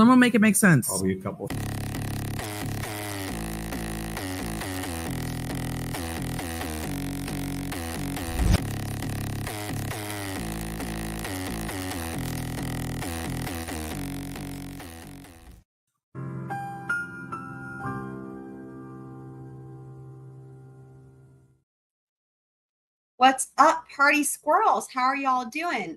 Someone make it make sense. Probably a couple. What's up, party squirrels? How are y'all doing?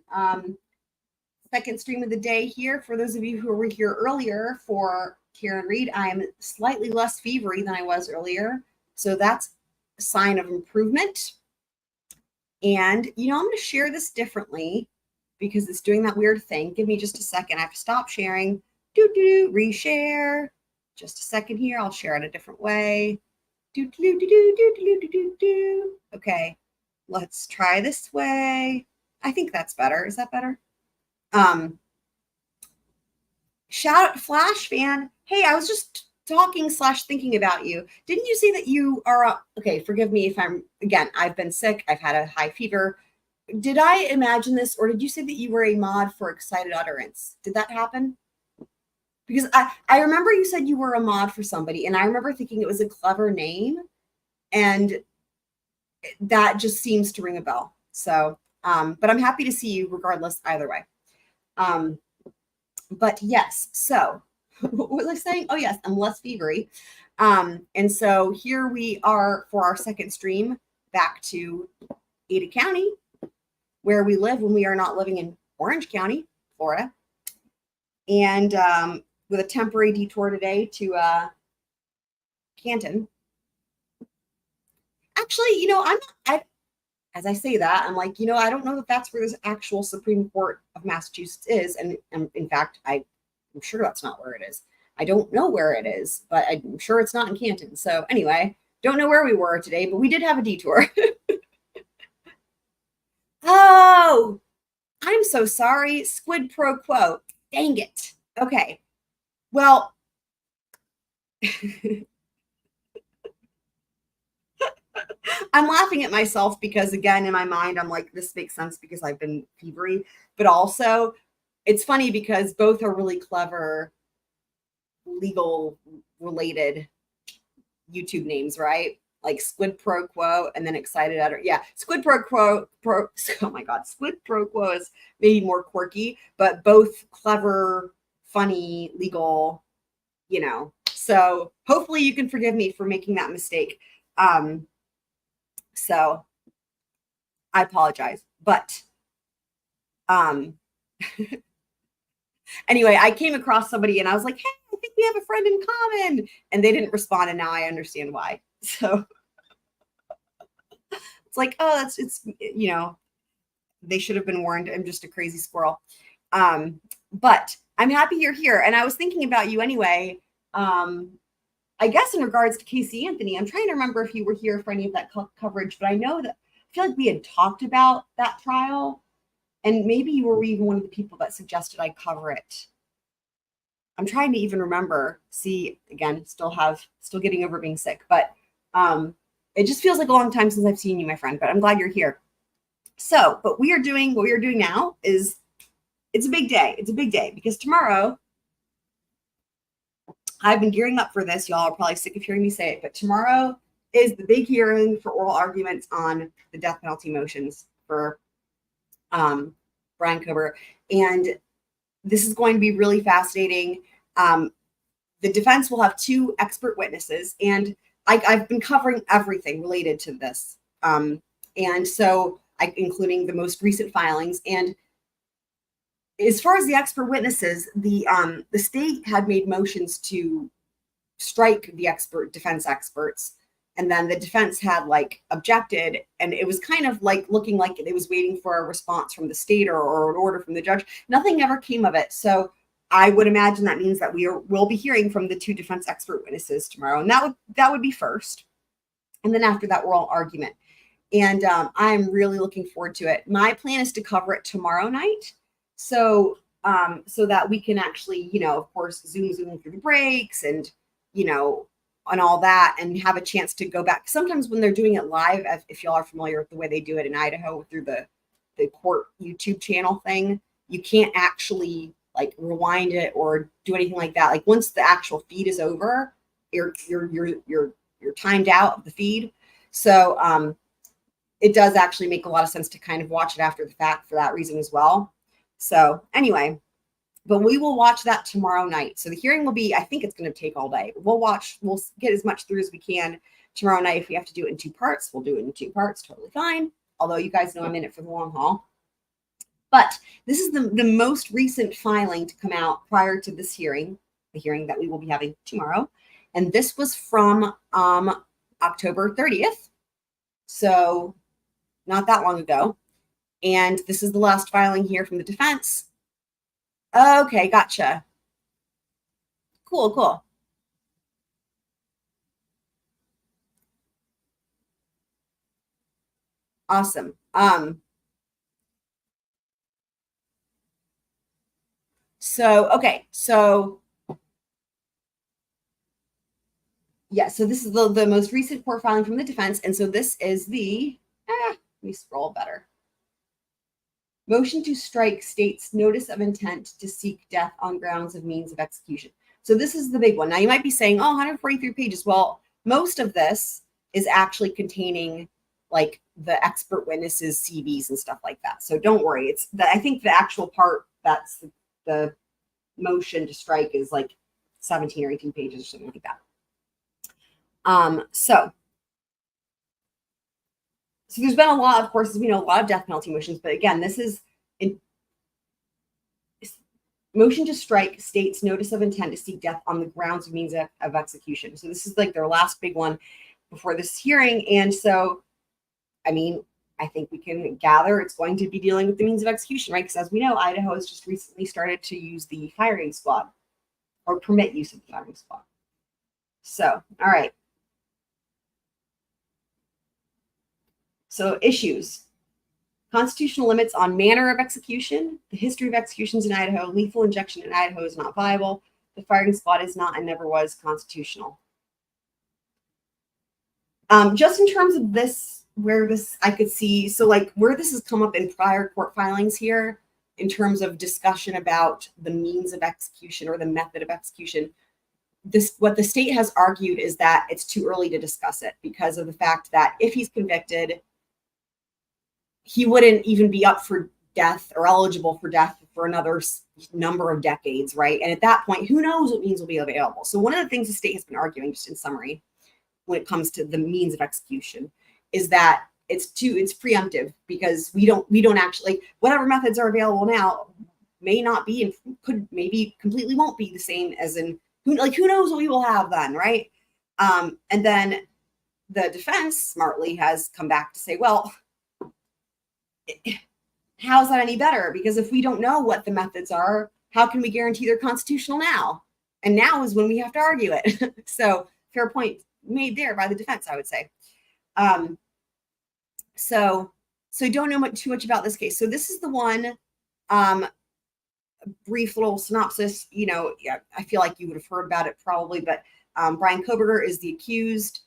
Second stream of the day here. For those of you who were here earlier for Karen Reed, I am slightly less fevery than I was earlier. So that's a sign of improvement. And, I'm going to share this differently because it's doing that weird thing. Give me just a second. I have to stop sharing. Reshare. Just a second here. I'll share it a different way. Okay. Let's try this way. I think that's better. Is that better? Shout out Flash fan. Hey, I was just talking / thinking about you. Didn't you say that you are okay, forgive me if I've been sick. I've had a high fever. Did I imagine this, or did you say that you were a mod for Excited Utterance? Did that happen? Because I remember you said you were a mod for somebody, and I remember thinking it was a clever name, and that just seems to ring a bell. So, but I'm happy to see you regardless either way. But yes, so what was I saying? Oh yes, I'm less fevery. And so here we are for our second stream back to Ada County, where we live when we are not living in Orange County, Florida. And with a temporary detour today to Canton. Actually, as I say that, I'm like, I don't know that that's where this actual Supreme Court of Massachusetts is. And in fact, I'm sure that's not where it is. I don't know where it is, but I'm sure it's not in Canton. So anyway, don't know where we were today, but we did have a detour. Oh, I'm so sorry. Squid pro quo. Dang it. Okay. Well, I'm laughing at myself because, again, in my mind, I'm like, this makes sense because I've been fevery. But also, it's funny because both are really clever legal-related YouTube names, right? Like Squid Pro Quo and then Excited Utter. Yeah, Squid Pro Quo. Oh my God, Squid Pro Quo is maybe more quirky, but both clever, funny, legal, So hopefully you can forgive me for making that mistake. So I apologize, but anyway, I came across somebody and I was like, hey, I think we have a friend in common, and they didn't respond, and now I understand why. So it's like, oh, it's they should have been warned. I'm just a crazy squirrel. But I'm happy you're here, and I was thinking about you anyway. I guess in regards to Casey Anthony, I'm trying to remember if you were here for any of that coverage, but I feel like we had talked about that trial, and maybe you were even one of the people that suggested I cover it. I'm trying to even remember. See, again, still getting over being sick, but it just feels like a long time since I've seen you, my friend, but I'm glad you're here. So, but what we are doing now is, it's a big day. It's a big day because tomorrow, I've been gearing up for this. Y'all are probably sick of hearing me say it, but tomorrow is the big hearing for oral arguments on the death penalty motions for Bryan Kohberger. And this is going to be really fascinating. The defense will have 2 expert witnesses, and I've been covering everything related to this. And so including the most recent filings. And as far as the expert witnesses, the state had made motions to strike the defense experts, and then the defense had objected, and it was kind of looking like it was waiting for a response from the state or an order from the judge. Nothing ever came of it. So I would imagine that means that we'll be hearing from the 2 defense expert witnesses tomorrow, and that would be first, and then after that oral argument. And I'm really looking forward to it. My plan is to cover it tomorrow night. So that we can actually, of course, zoom through the breaks and, and all that, and have a chance to go back. Sometimes when they're doing it live, if y'all are familiar with the way they do it in Idaho through the court YouTube channel thing, you can't actually like rewind it or do anything like that. Like once the actual feed is over, you're timed out of the feed. So it does actually make a lot of sense to kind of watch it after the fact for that reason as well. So anyway, but we will watch that tomorrow night. So the hearing will be, I think it's going to take all day. We'll get as much through as we can tomorrow night. If we have to do it in 2 parts, we'll do it in 2 parts. Totally fine. Although you guys know I'm in it for the long haul. But this is the most recent filing to come out prior to this hearing, the hearing that we will be having tomorrow. And this was from October 30th. So not that long ago. And this is the last filing here from the defense. Okay, gotcha. Cool. Awesome. So yeah, so this is the most recent court filing from the defense. And so this is the, let me scroll better. Motion to strike states notice of intent to seek death on grounds of means of execution. So this is the big one. Now you might be saying, oh, 143 pages. Well, most of this is actually containing like the expert witnesses, CVs and stuff like that. So don't worry. I think the actual part that's the motion to strike is like 17 or 18 pages or something like that. So there's been a lot, of course, as we know, a lot of death penalty motions, but again, this is motion to strike states notice of intent to seek death on the grounds of means of execution. So this is like their last big one before this hearing. And so, I mean, I think we can gather it's going to be dealing with the means of execution, right? Because as we know, Idaho has just recently started to use the firing squad or permit use of the firing squad. So, all right. So issues, constitutional limits on manner of execution, the history of executions in Idaho, lethal injection in Idaho is not viable, the firing squad is not and never was constitutional. Just in terms of this, where this I could see, so like where this has come up in prior court filings here, in terms of discussion about the means of execution or the method of execution, what the state has argued is that it's too early to discuss it because of the fact that if he's convicted, he wouldn't even be up for death or eligible for death for another number of decades, right? And at that point, who knows what means will be available. So one of the things the state has been arguing, just in summary, when it comes to the means of execution, is that it's preemptive because we don't actually, like, whatever methods are available now may not be and could maybe completely won't be the same as in who knows what we will have then, right? And then the defense smartly has come back to say, well, how's that any better? Because if we don't know what the methods are, how can we guarantee they're constitutional now? And now is when we have to argue it. So fair point made there by the defense, I would say. So don't know too much about this case. So this is the one, brief little synopsis. Yeah, I feel like you would have heard about it probably, but Bryan Kohberger is the accused.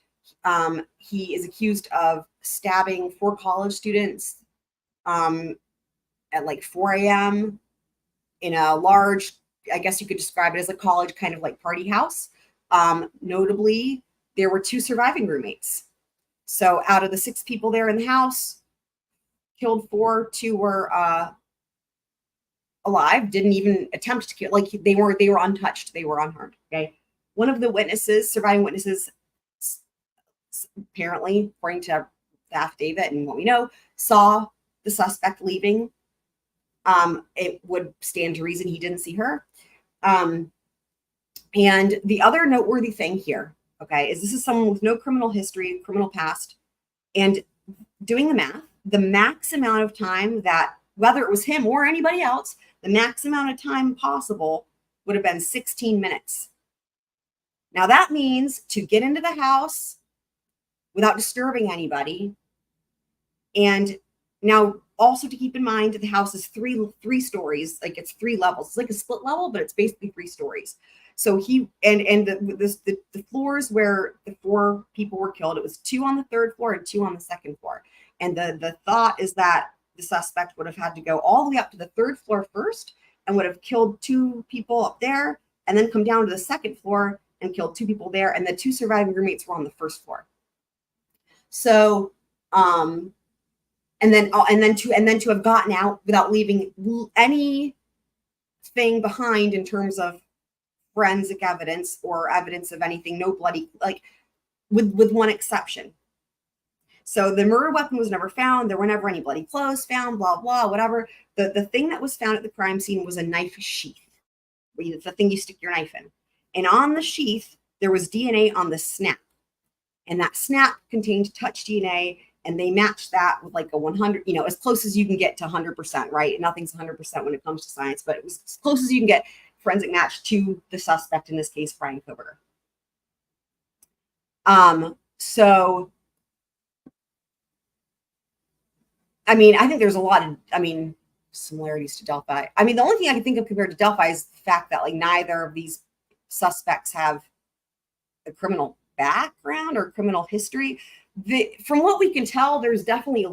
He is accused of stabbing 4 college students at like 4 a.m. in a large, I guess you could describe it as a college kind of like party house. Notably, there were 2 surviving roommates. So out of the 6 people there in the house, killed 4, 2 were alive, didn't even attempt to kill, like they were untouched, they were unharmed. Okay. One of the surviving witnesses, apparently, according to the affidavit and what we know, saw the suspect leaving. It would stand to reason he didn't see her. And the other noteworthy thing here, okay, is this is someone with no criminal history, criminal past, and doing the math, the max amount of time that, whether it was him or anybody else, the max amount of time possible would have been 16 minutes. Now that means to get into the house without disturbing anybody. And now also to keep in mind, the house is three stories, like it's 3 levels. It's like a split level, but it's basically 3 stories. So he, and the floors where the 4 people were killed, it was 2 on the 3rd floor and 2 on the 2nd floor. And the thought is that the suspect would have had to go all the way up to the 3rd floor first and would have killed 2 people up there, and then come down to the second floor and killed 2 people there, and the 2 surviving roommates were on the first floor. So, and then to have gotten out without leaving anything behind in terms of forensic evidence or evidence of anything, no bloody, like, with one exception. So the murder weapon was never found. There were never any bloody clothes found, blah, blah, whatever. The thing that was found at the crime scene was a knife sheath. It's the thing you stick your knife in. And on the sheath, there was DNA on the snap. And that snap contained touch DNA, and they matched that with like a 100, as close as you can get to 100%, right? Nothing's 100% when it comes to science, but it was as close as you can get forensic match to the suspect, in this case, Bryan Kohberger. So, I think there's a lot of, similarities to Delphi. The only thing I can think of compared to Delphi is the fact that, like, neither of these suspects have a criminal background or criminal history. From what we can tell, there's definitely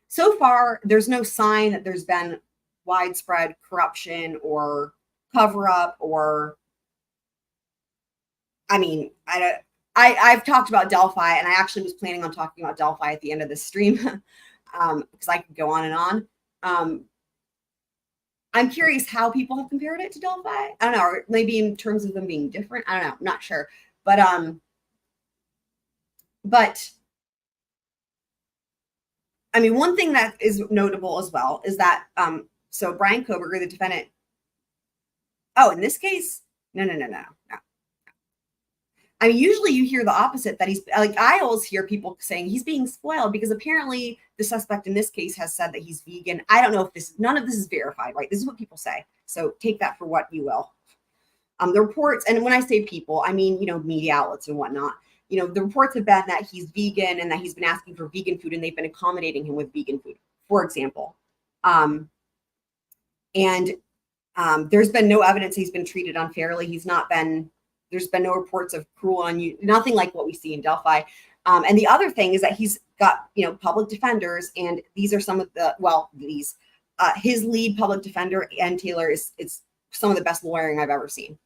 so far, there's no sign that there's been widespread corruption or cover up or, I've talked about Delphi, and I actually was planning on talking about Delphi at the end of this stream because I could go on and on. I'm curious how people have compared it to Delphi. I don't know, or maybe in terms of them being different. I don't know, I'm not sure. But one thing that is notable as well is that so Bryan Kohberger, the defendant. Oh, in this case, no. Usually you hear the opposite, that he's like, I always hear people saying he's being spoiled because apparently the suspect in this case has said that he's vegan. I don't know if none of this is verified, right? This is what people say. So take that for what you will. The reports, and when I say people, media outlets and whatnot, the reports have been that he's vegan and that he's been asking for vegan food and they've been accommodating him with vegan food, for example. There's been no evidence he's been treated unfairly. There's been no reports of cruel and nothing like what we see in Delphi. And the other thing is that he's got, public defenders, and these are some of his lead public defender, Ann Taylor, it's some of the best lawyering I've ever seen.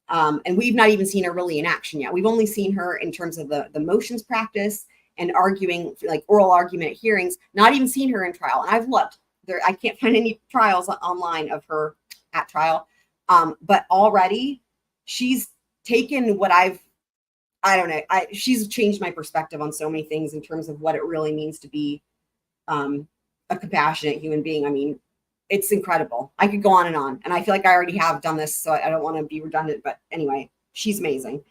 And we've not even seen her really in action yet. We've only seen her in terms of the motions practice and arguing, like oral argument hearings, not even seen her in trial. And I've looked there. I can't find any trials online of her at trial. But already she's taken what she's changed my perspective on so many things in terms of what it really means to be a compassionate human being. It's incredible. I could go on, and I feel like I already have done this, so I don't want to be redundant, but anyway, she's amazing.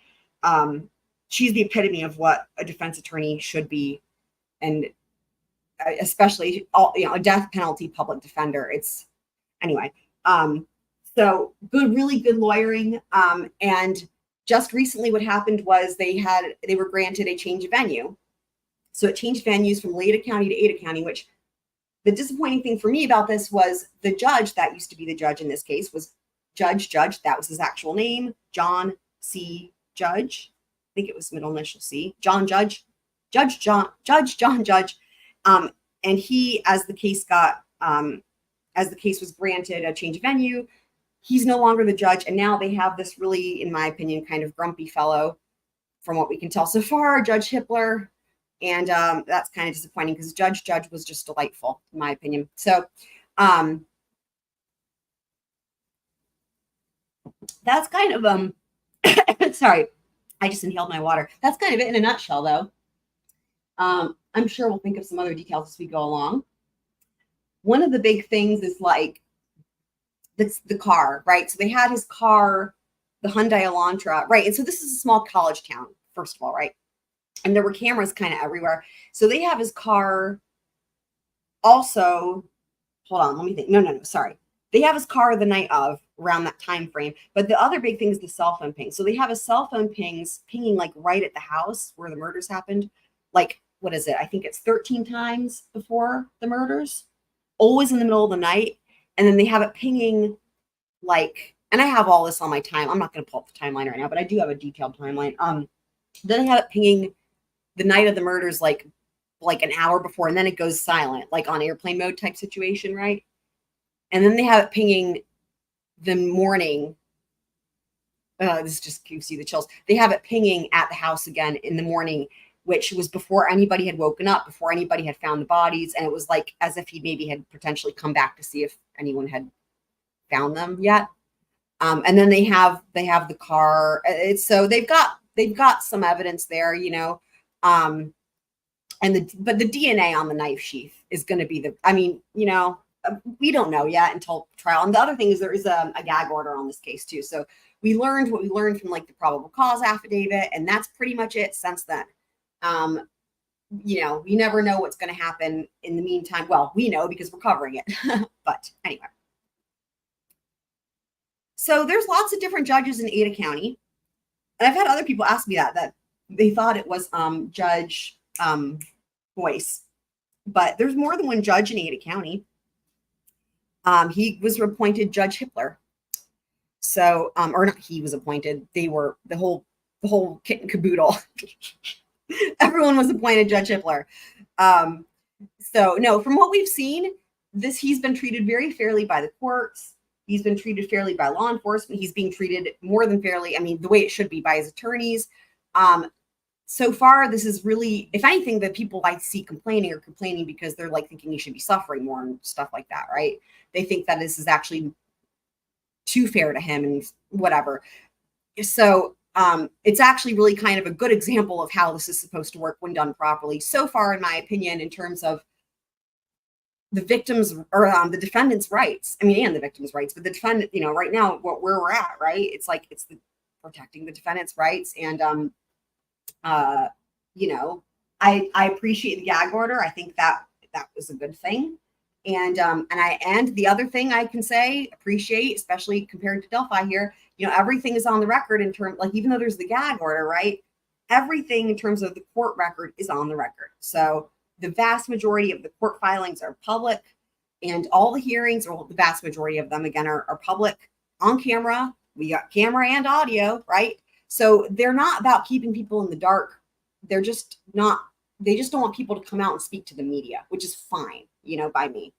She's the epitome of what a defense attorney should be, and especially a death penalty public defender. So good, really good lawyering. And just recently what happened was they were granted a change of venue. So it changed venues from Lada County to Ada County, which the disappointing thing for me about this was the judge that used to be the judge in this case was Judge, that was his actual name, John C. Judge. I think it was middle initial C, John Judge. And he, as the case was granted a change of venue, he's no longer the judge. And now they have this really, in my opinion, kind of grumpy fellow, from what we can tell so far, Judge Hippler. And that's kind of disappointing because Judge was just delightful, in my opinion. So that's kind of, sorry, I just inhaled my water. That's kind of it in a nutshell, though. I'm sure we'll think of some other details as we go along. One of the big things is like the car, right? So they had his car, the Hyundai Elantra, right? And so this is a small college town, first of all, right? And there were cameras kind of everywhere. So they have his car also, hold on, let me think. No, sorry. They have his car the night of, around that time frame. But the other big thing is the cell phone ping. So they have his cell phone pinging like right at the house where the murders happened. Like, what is it? I think it's 13 times before the murders, always in the middle of the night. And then they have it pinging like, and I have all this on my time. I'm not going to pull up the timeline right now, but I do have a detailed timeline. Then they have it pinging the night of the murders, like like an hour before, and then it goes silent, like on airplane mode type situation, right? And then they have it pinging the morning. This just gives you the chills. They have it pinging at the house again in the morning, which was before anybody had woken up, before anybody had found the bodies. And it was like as if he maybe had potentially come back to see if anyone had found them yet. And then they have the car. So they've got some evidence there, you know. But the DNA on the knife sheath is going to be you know, we don't know yet until trial. And the other thing is there is a gag order on this case too. So we learned what we learned from like the probable cause affidavit, and that's pretty much it since then. You know, we never know what's going to happen in the meantime. Well, we know because we're covering it. But anyway. So there's lots of different judges in Ada County. And I've had other people ask me that they thought it was Judge Boyce. But there's more than one judge in Ada County. He was appointed Judge Hippler. So, or not he was appointed. They were the whole kit and caboodle. Everyone was appointed Judge Hippler. So no, from what we've seen, he's been treated very fairly by the courts. He's been treated fairly by law enforcement. He's being treated more than fairly. I mean, the way it should be by his attorneys. So far, this is really, if anything, the people I see complaining are complaining because they're like thinking he should be suffering more and stuff like that, right? They think that this is actually too fair to him and whatever. So it's actually really kind of a good example of how this is supposed to work when done properly. So far, in my opinion, in terms of the victims or the defendant's rights, I mean, and the victim's rights, but the defendant, you know, right now, where we're at, right? It's like, it's protecting the defendant's rights. And, you know, I appreciate the gag order. I think that was a good thing. And the other thing I can say, appreciate, especially compared to Delphi here, you know, everything is on the record in terms, like, even though there's the gag order, right? Everything in terms of the court record is on the record. So the vast majority of the court filings are public, and all the hearings, or the vast majority of them, again, are public on camera. We got camera and audio, right? So they're not about keeping people in the dark. They just don't want people to come out and speak to the media, which is fine, you know, by me.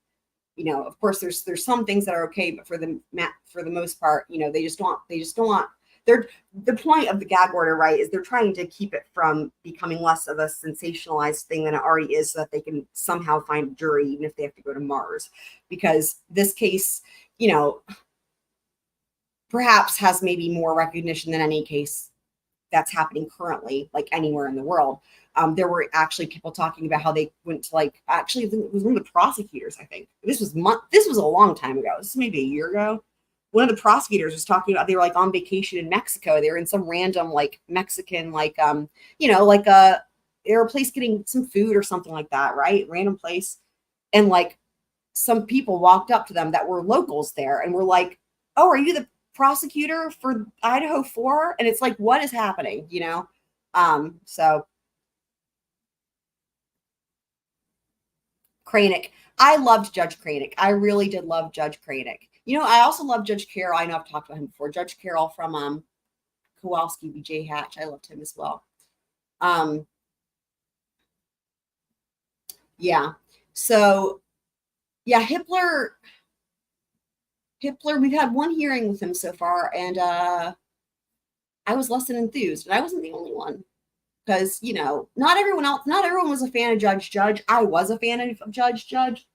You know, of course, there's some things that are okay, but for the most part, you know, they just don't want. The point of the gag order, right, is they're trying to keep it from becoming less of a sensationalized thing than it already is, so that they can somehow find a jury, even if they have to go to Mars. Because this case, you know, perhaps has maybe more recognition than any case that's happening currently, like anywhere in the world. There were actually people talking about how they went to, like, actually, it was one of the prosecutors, I think. This was a long time ago. This is maybe a year ago. One of the prosecutors was talking about, they were like on vacation in Mexico. They were in some random like Mexican, like, you know, like they were a place getting some food or something like that, right? Random place. And like some people walked up to them that were locals there and were like, "Oh, are you the prosecutor for Idaho 4?" And it's like, what is happening, you know? So Kranick. I loved Judge Kranick. I really did love Judge Kranick. You know, I also love Judge Carroll. I know I've talked about him before. Judge Carroll from Kowalski v. J. Hatch. I loved him as well. Yeah. So, yeah, Hippler, we've had one hearing with him so far, and I was less than enthused, and I wasn't the only one. Because, you know, not everyone was a fan of Judge. I was a fan of Judge.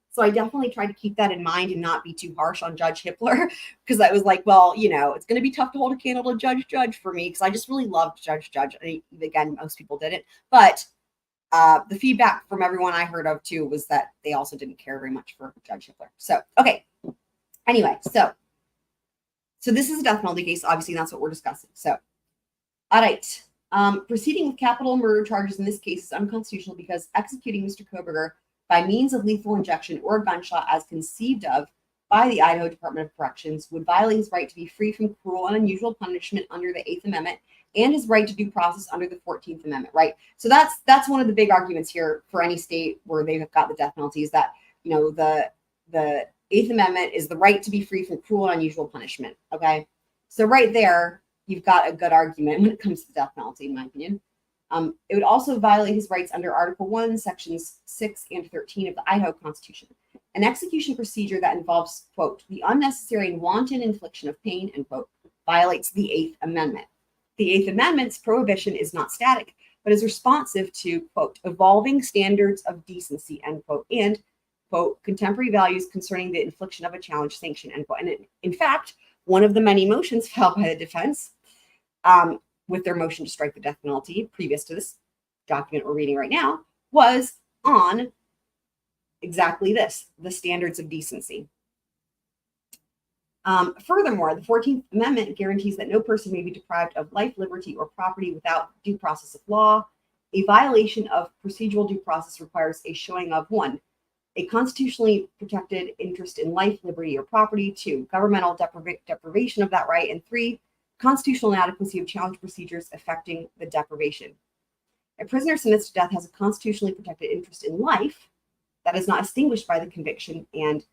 So I definitely tried to keep that in mind and not be too harsh on Judge Hippler, because I was like, well, you know, it's going to be tough to hold a candle to Judge for me, because I just really loved Judge. Again, most people didn't. But the feedback from everyone I heard of, too, was that they also didn't care very much for Judge Hippler. So, okay. Anyway, so this is a death penalty case. Obviously, that's what we're discussing. So, all right. Proceeding with capital murder charges in this case is unconstitutional because executing Mr. Kohberger by means of lethal injection or gunshot as conceived of by the Idaho Department of Corrections would violate his right to be free from cruel and unusual punishment under the 8th Amendment and his right to due process under the 14th Amendment, right? So that's one of the big arguments here for any state where they've got the death penalty, is that, you know, the 8th Amendment is the right to be free from cruel and unusual punishment, okay? So right there, you've got a good argument when it comes to the death penalty, in my opinion. It would also violate his rights under Article 1, Sections 6 and 13 of the Idaho Constitution. An execution procedure that involves, quote, the unnecessary and wanton infliction of pain, end quote, violates the Eighth Amendment. The Eighth Amendment's prohibition is not static, but is responsive to, quote, evolving standards of decency, end quote, and, quote, contemporary values concerning the infliction of a challenge sanction, end quote. And in fact, one of the many motions filed by the defense with their motion to strike the death penalty previous to this document we're reading right now was on exactly this, the standards of decency. Furthermore, the 14th Amendment guarantees that no person may be deprived of life, liberty, or property without due process of law. A violation of procedural due process requires a showing of 1, a constitutionally protected interest in life, liberty, or property, 2, governmental deprivation of that right, and 3, constitutional inadequacy of challenge procedures affecting the deprivation. A prisoner sentenced to death has a constitutionally protected interest in life that is not extinguished by the conviction and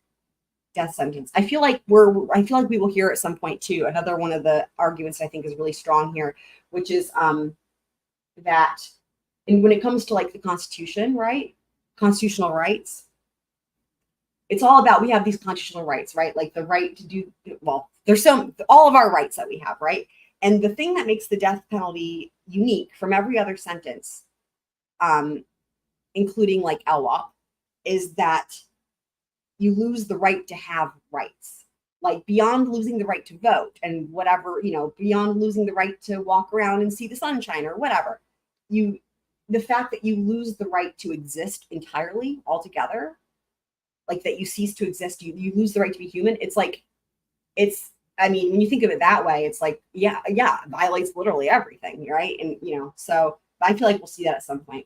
death sentence. I feel like we will hear at some point too, another one of the arguments I think is really strong here, which is that, and when it comes to like the Constitution, right? Constitutional rights, it's all about, we have these constitutional rights, right? Like the right to do, well, there's all of our rights that we have, right? And the thing that makes the death penalty unique from every other sentence, including like LWOP, is that you lose the right to have rights, like beyond losing the right to vote and whatever, beyond losing the right to walk around and see the sunshine or whatever. The fact that you lose the right to exist entirely altogether, like that you cease to exist, you lose the right to be human. When you think of it that way, it's like, yeah, it violates literally everything, right? And, so I feel like we'll see that at some point.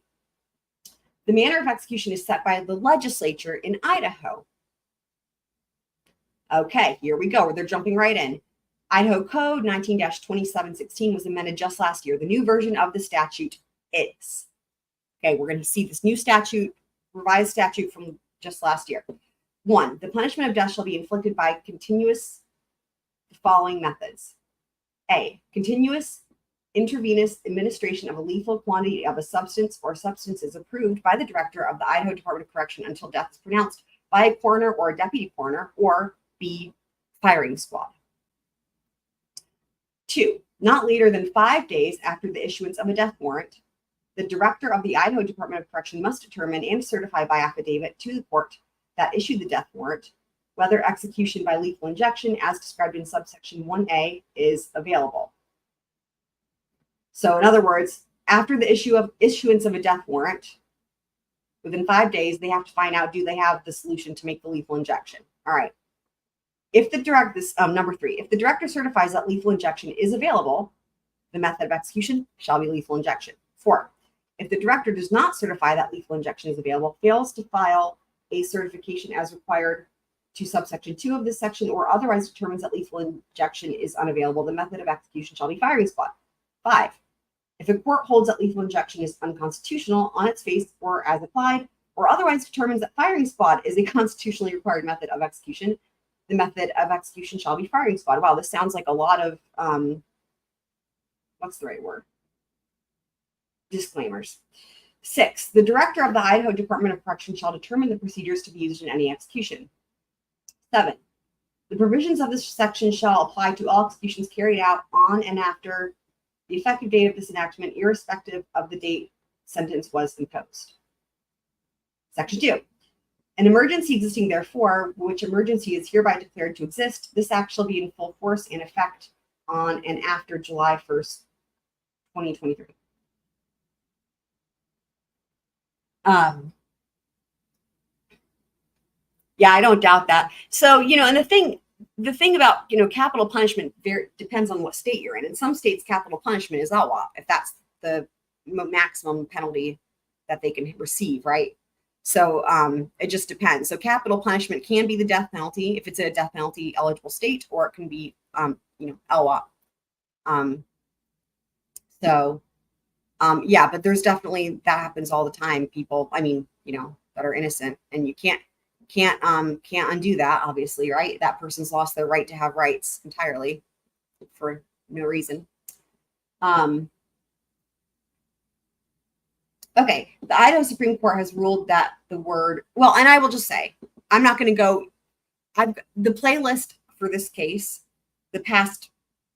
The manner of execution is set by the legislature in Idaho. Okay, here we go. They're jumping right in. Idaho Code 19-2716 was amended just last year. The new version of the statute is. Okay, we're going to see this new statute, revised statute from just last year. 1, the punishment of death shall be inflicted by continuous the following methods. A, continuous intravenous administration of a lethal quantity of a substance or substances approved by the director of the Idaho Department of Correction until death is pronounced by a coroner or a deputy coroner, or B, firing squad. 2, not later than 5 days after the issuance of a death warrant, the director of the Idaho Department of Correction must determine and certify by affidavit to the court that issued the death warrant whether execution by lethal injection, as described in subsection 1A, is available. So in other words, after the issuance of a death warrant, within 5 days, they have to find out, do they have the solution to make the lethal injection? All right. Number 3, if the director certifies that lethal injection is available, the method of execution shall be lethal injection. 4, if the director does not certify that lethal injection is available, fails to file a certification as required to subsection 2 of this section, or otherwise determines that lethal injection is unavailable, the method of execution shall be firing squad. 5, if a court holds that lethal injection is unconstitutional on its face or as applied, or otherwise determines that firing squad is a constitutionally required method of execution, the method of execution shall be firing squad. Wow, this sounds like a lot of, what's the right word? Disclaimers. 6, the director of the Idaho Department of Correction shall determine the procedures to be used in any execution. 7, the provisions of this section shall apply to all executions carried out on and after the effective date of this enactment, irrespective of the date sentence was imposed. Section 2, an emergency existing therefore, which emergency is hereby declared to exist, this act shall be in full force and effect on and after July 1st, 2023. Yeah, I don't doubt that. So, and the thing about, capital punishment depends on what state you're in. In some states, capital punishment is LWOP, if that's the maximum penalty that they can receive, right? So it just depends. So capital punishment can be the death penalty if it's a death penalty eligible state, or it can be, LWOP. Yeah, but there's definitely, that happens all the time. People, that are innocent, and you can't undo that, obviously, right? That person's lost their right to have rights entirely for no reason. Okay, the Idaho Supreme Court has ruled that the word, well, and I will just say, I'm not going to go, the playlist for this case, the past,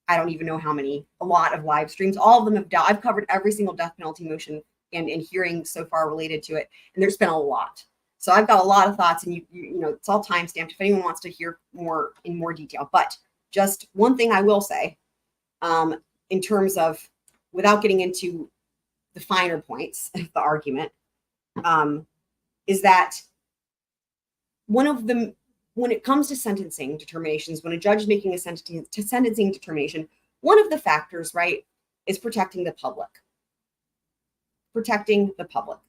I don't even know how many, a lot of live streams, all of them have I've covered every single death penalty motion and hearing so far related to it, and there's been a lot. So I've got a lot of thoughts, and you know, it's all time stamped if anyone wants to hear more in more detail. But just one thing I will say, in terms of, without getting into the finer points of the argument, is that one of the, when it comes to sentencing determinations, when a judge is making a sentencing determination, one of the factors, right, is protecting the public. Protecting the public.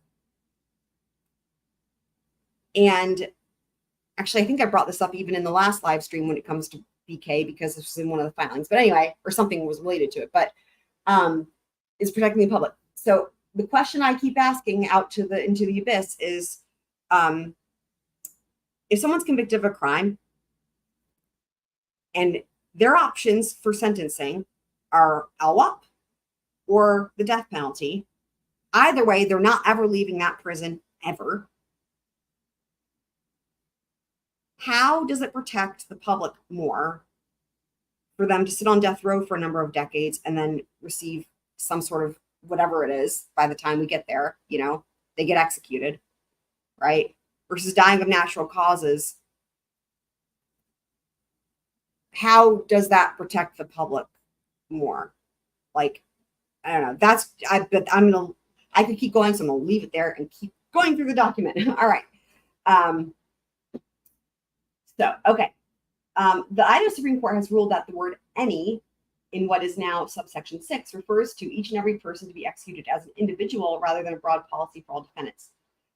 And actually, I think I brought this up even in the last live stream when it comes to BK, because this was in one of the filings. But anyway, or something was related to it. But is protecting the public. So the question I keep asking out to the into the abyss is, if someone's convicted of a crime and their options for sentencing are LWOP or the death penalty, either way, they're not ever leaving that prison ever. How does it protect the public more for them to sit on death row for a number of decades and then receive some sort of whatever it is by the time we get there, you know, they get executed, right? Versus dying of natural causes. How does that protect the public more? Like, I don't know. But I could keep going, so I'm gonna leave it there and keep going through the document. All right. Okay. The Idaho Supreme Court has ruled that the word any in what is now subsection 6 refers to each and every person to be executed as an individual rather than a broad policy for all defendants.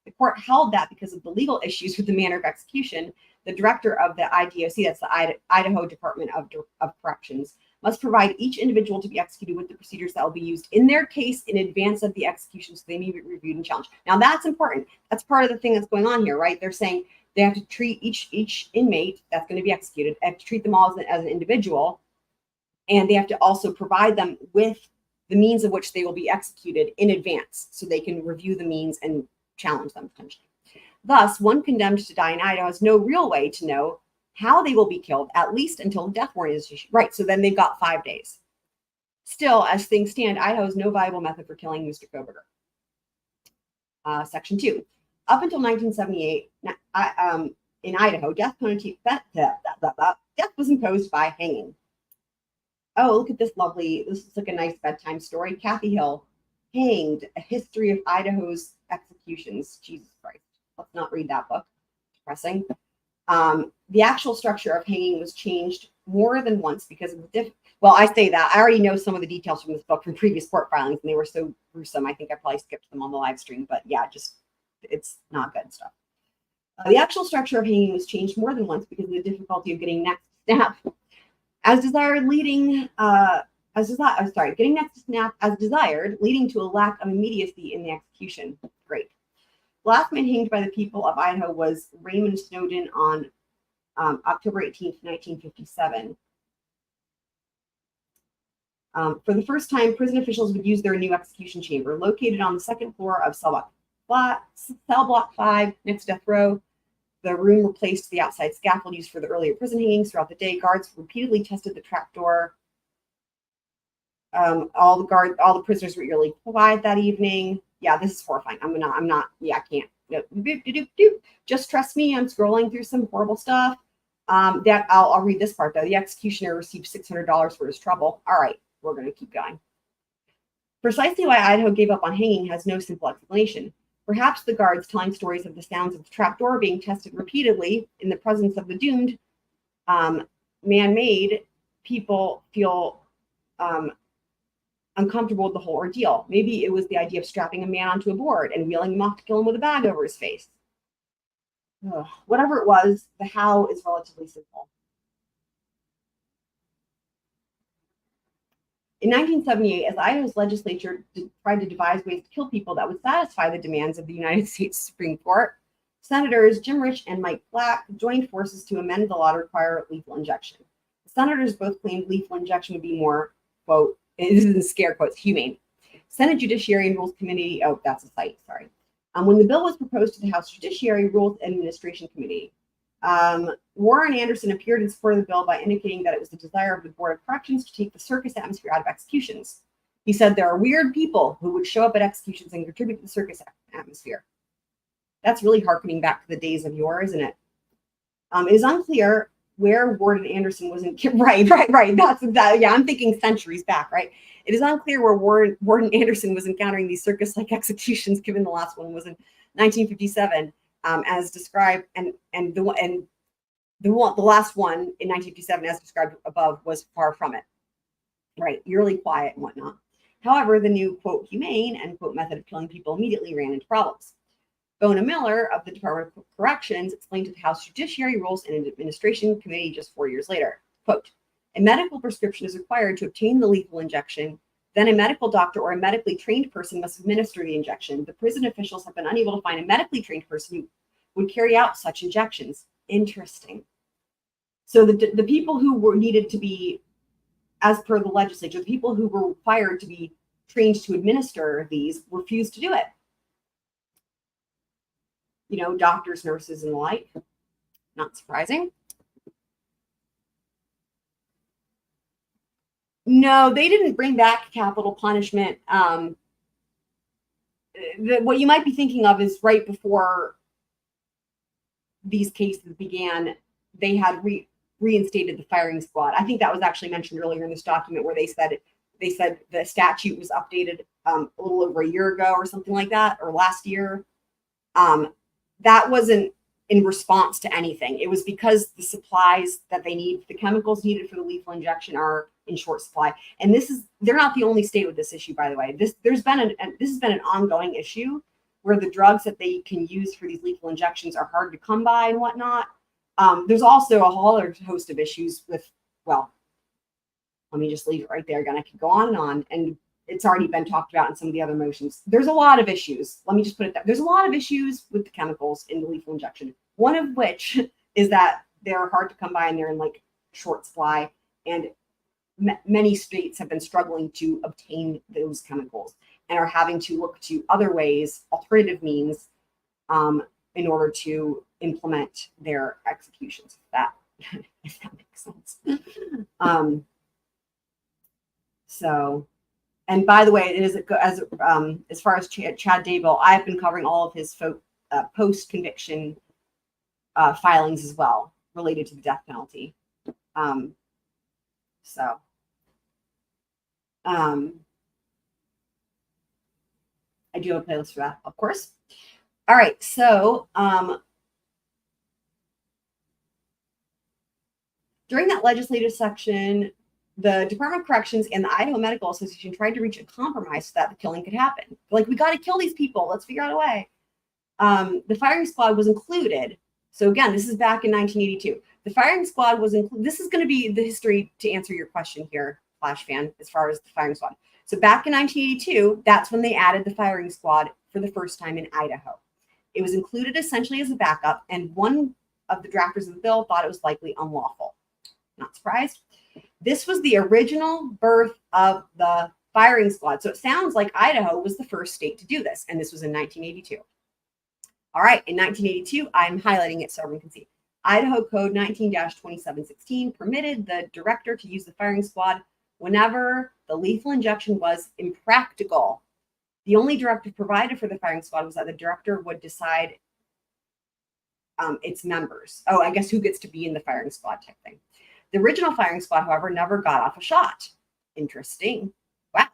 The court held that because of the legal issues with the manner of execution, the director of the IDOC, that's the Idaho Department of Corrections, must provide each individual to be executed with the procedures that will be used in their case in advance of the execution, so they may be reviewed and challenged. Now that's important. That's part of the thing that's going on here, right? They're saying they have to treat each inmate that's going to be executed, they have to treat them all as an individual, and they have to also provide them with the means of which they will be executed in advance, so they can review the means and challenge them potentially. Thus, one condemned to die in Idaho has no real way to know how they will be killed, at least until the death warrant is issued. Right, so then they've got 5 days. Still, as things stand, Idaho has no viable method for killing Mr. Kohberger. Section 2. Up until 1978, in Idaho, death was imposed by hanging. Oh, look at this lovely, this is like a nice bedtime story. Kathy Hill, Hanged, A History of Idaho's Executions. Jesus Christ, let's not read that book. Depressing. The actual structure of hanging was changed more than once because of the well, I say that. I already know some of the details from this book from previous court filings, and they were so gruesome. I think I probably skipped them on the live stream, but yeah, just, it's not good stuff. The actual structure of hanging was changed more than once because of the difficulty of getting next to snap as desired, getting next to snap as desired, leading to a lack of immediacy in the execution. Great. The last man hanged by the people of Idaho was Raymond Snowden on October 18th, 1957. For the first time, prison officials would use their new execution chamber, located on the second floor of cell block 5, next to death row. The room replaced the outside scaffold used for the earlier prison hangings. Throughout the day, guards repeatedly tested the trapdoor. All the prisoners were eerily quiet that evening. Yeah, this is horrifying. I can't. Just trust me, I'm scrolling through some horrible stuff. I'll read this part though. The executioner received $600 for his trouble. All right, we're going to keep going. Precisely why Idaho gave up on hanging has no simple explanation. Perhaps the guards telling stories of the sounds of the trapdoor being tested repeatedly in the presence of the doomed man-made people feel uncomfortable with the whole ordeal. Maybe it was the idea of strapping a man onto a board and wheeling him off to kill him with a bag over his face. Ugh. Whatever it was, the how is relatively simple. In 1978, as Idaho's legislature tried to devise ways to kill people that would satisfy the demands of the United States Supreme Court, Senators Jim Rich and Mike Black joined forces to amend the law to require lethal injection. The senators both claimed lethal injection would be more, quote, this is in scare quotes, humane. Senate Judiciary and Rules Committee. Oh, that's a site. Sorry. When the bill was proposed to the House Judiciary Rules and Administration Committee, Warren Anderson appeared in support of the bill by indicating that it was the desire of the Board of Corrections to take the circus atmosphere out of executions. He said there are weird people who would show up at executions and contribute to the circus atmosphere. That's really harkening back to the days of yore, isn't it? It is unclear where Warden Anderson was in. Right. That's exactly. Yeah, I'm thinking centuries back. Right. It is unclear where Warden Anderson was encountering these circus-like executions, given the last one was in 1957, as described, and the last one in 1957, as described above, was far from it. Right, eerily quiet and whatnot. However, the new, quote, humane, end quote, method of killing people immediately ran into problems. Bona Miller of the Department of Corrections explained to the House Judiciary Rules and Administration Committee just 4 years later, quote, a medical prescription is required to obtain the lethal injection. Then a medical doctor or a medically trained person must administer the injection. The prison officials have been unable to find a medically trained person who would carry out such injections. Interesting. So the people who were needed to be, as per the legislature, the people who were required to be trained to administer these refused to do it. You know, doctors, nurses, and the like. Not surprising. No, they didn't bring back capital punishment. What you might be thinking of is right before these cases began, they had reinstated the firing squad. I think that was actually mentioned earlier in this document, where they said the statute was updated a little over a year ago or something like that, or last year. That wasn't in response to anything. It was because the supplies that they need, the chemicals needed for the lethal injection, are in short supply. And they're not the only state with this issue, by the way. This has been an ongoing issue, where the drugs that they can use for these lethal injections are hard to come by and whatnot. There's also a whole other host of issues with, well, let me just leave it right there. Again, I could go on, and it's already been talked about in some of the other motions. There's a lot of issues. Let me just put it that there's a lot of issues with the chemicals in the lethal injection. One of which is that they're hard to come by and they're in like short supply, and many states have been struggling to obtain those chemicals and are having to look to other ways, alternative means, in order to implement their executions. If that makes sense. So, and by the way, it is as far as Chad Daybell, I've been covering all of his post-conviction filings as well, related to the death penalty. I do have a playlist for that, of course. All right, so during that legislative section, the Department of Corrections and the Idaho Medical Association tried to reach a compromise so that the killing could happen. Like, we got to kill these people. Let's figure out a way. The firing squad was included. So again, this is back in 1982. The firing squad was included. This is going to be the history to answer your question here, Flash fan, as far as the firing squad. So back in 1982, that's when they added the firing squad for the first time in Idaho. It was included essentially as a backup, and one of the drafters of the bill thought it was likely unlawful. Not surprised. This was the original birth of the firing squad. So it sounds like Idaho was the first state to do this, and this was in 1982. All right, in 1982, I'm highlighting it so everyone can see. Idaho Code 19-2716 permitted the director to use the firing squad whenever the lethal injection was impractical. The only directive provided for the firing squad was that the director would decide its members. Oh, I guess who gets to be in the firing squad type thing. The original firing squad, however, never got off a shot. Interesting. Wow.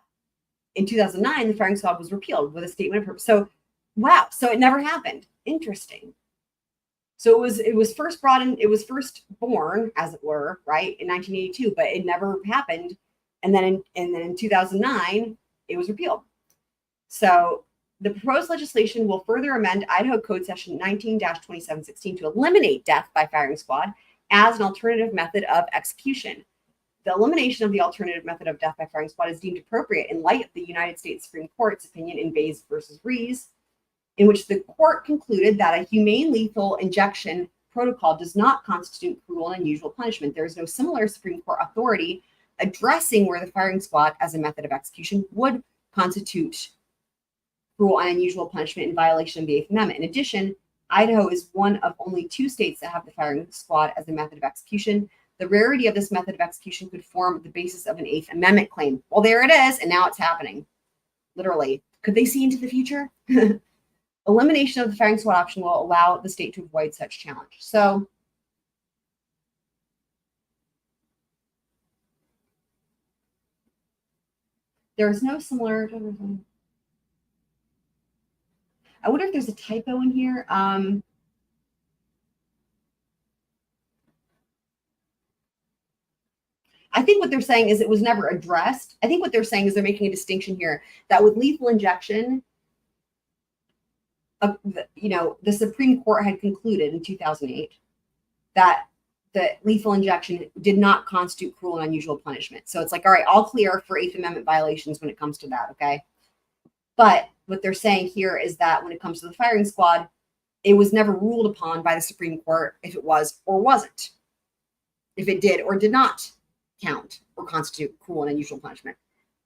In 2009, the firing squad was repealed with a statement of purpose. So, wow. So it never happened. Interesting. So it was first brought in, it was first born, as it were, right, in 1982, but it never happened. And then in 2009, it was repealed. So the proposed legislation will further amend Idaho Code Section 19-2716 to eliminate death by firing squad as an alternative method of execution. The elimination of the alternative method of death by firing squad is deemed appropriate in light of the United States Supreme Court's opinion in Bays versus Rees, in which the court concluded that a humane lethal injection protocol does not constitute cruel and unusual punishment. There is no similar Supreme Court authority addressing where the firing squad as a method of execution would constitute cruel and unusual punishment in violation of the Eighth Amendment. In addition, Idaho is one of only 2 states that have the firing squad as a method of execution. The rarity of this method of execution could form the basis of an Eighth Amendment claim. Well, there it is, and now it's happening. Literally. Could they see into the future? Elimination of the firing squad option will allow the state to avoid such challenge. So there is no similar. I wonder if there's a typo in here. I think what they're saying is it was never addressed. I think what they're saying is they're making a distinction here that with lethal injection, the Supreme Court had concluded in 2008 that the lethal injection did not constitute cruel and unusual punishment. So it's like, all right, all clear for Eighth Amendment violations when it comes to that, okay? But what they're saying here is that when it comes to the firing squad, it was never ruled upon by the Supreme Court if it was or wasn't, if it did or did not count or constitute cruel and unusual punishment.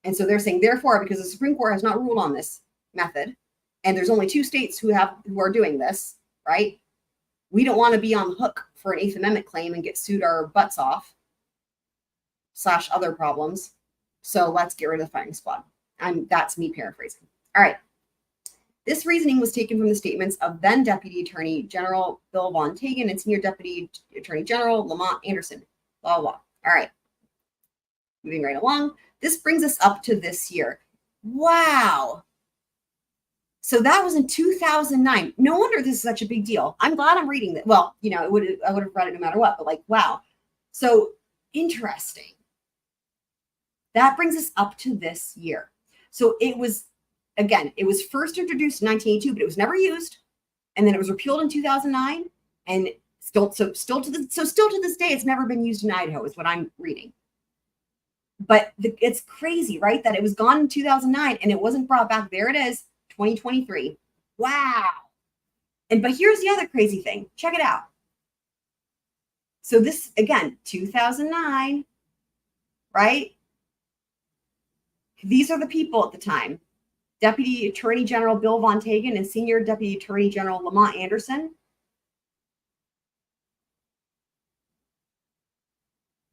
And so they're saying, therefore, because the Supreme Court has not ruled on this method, and there's only 2 states who are doing this, right? We don't want to be on the hook for an Eighth Amendment claim and get sued our butts off / other problems. So let's get rid of the firing squad. That's me paraphrasing. All right. This reasoning was taken from the statements of then Deputy Attorney General Bill Von Tagen and Senior Deputy Attorney General Lamont Anderson. Blah, blah, blah. All right. Moving right along. This brings us up to this year. Wow. So that was in 2009. No wonder this is such a big deal. I'm glad I'm reading that. Well, I would have read it no matter what, but like, wow. So interesting. That brings us up to this year. So it was first introduced in 1982, but it was never used. And then it was repealed in 2009. And still to this day, it's never been used in Idaho is what I'm reading. But it's crazy, right? That it was gone in 2009 and it wasn't brought back. There it is. 2023. Wow. But here's the other crazy thing. Check it out. So this, again, 2009, right? These are the people at the time. Deputy Attorney General Bill Von Tagen and Senior Deputy Attorney General Lamont Anderson.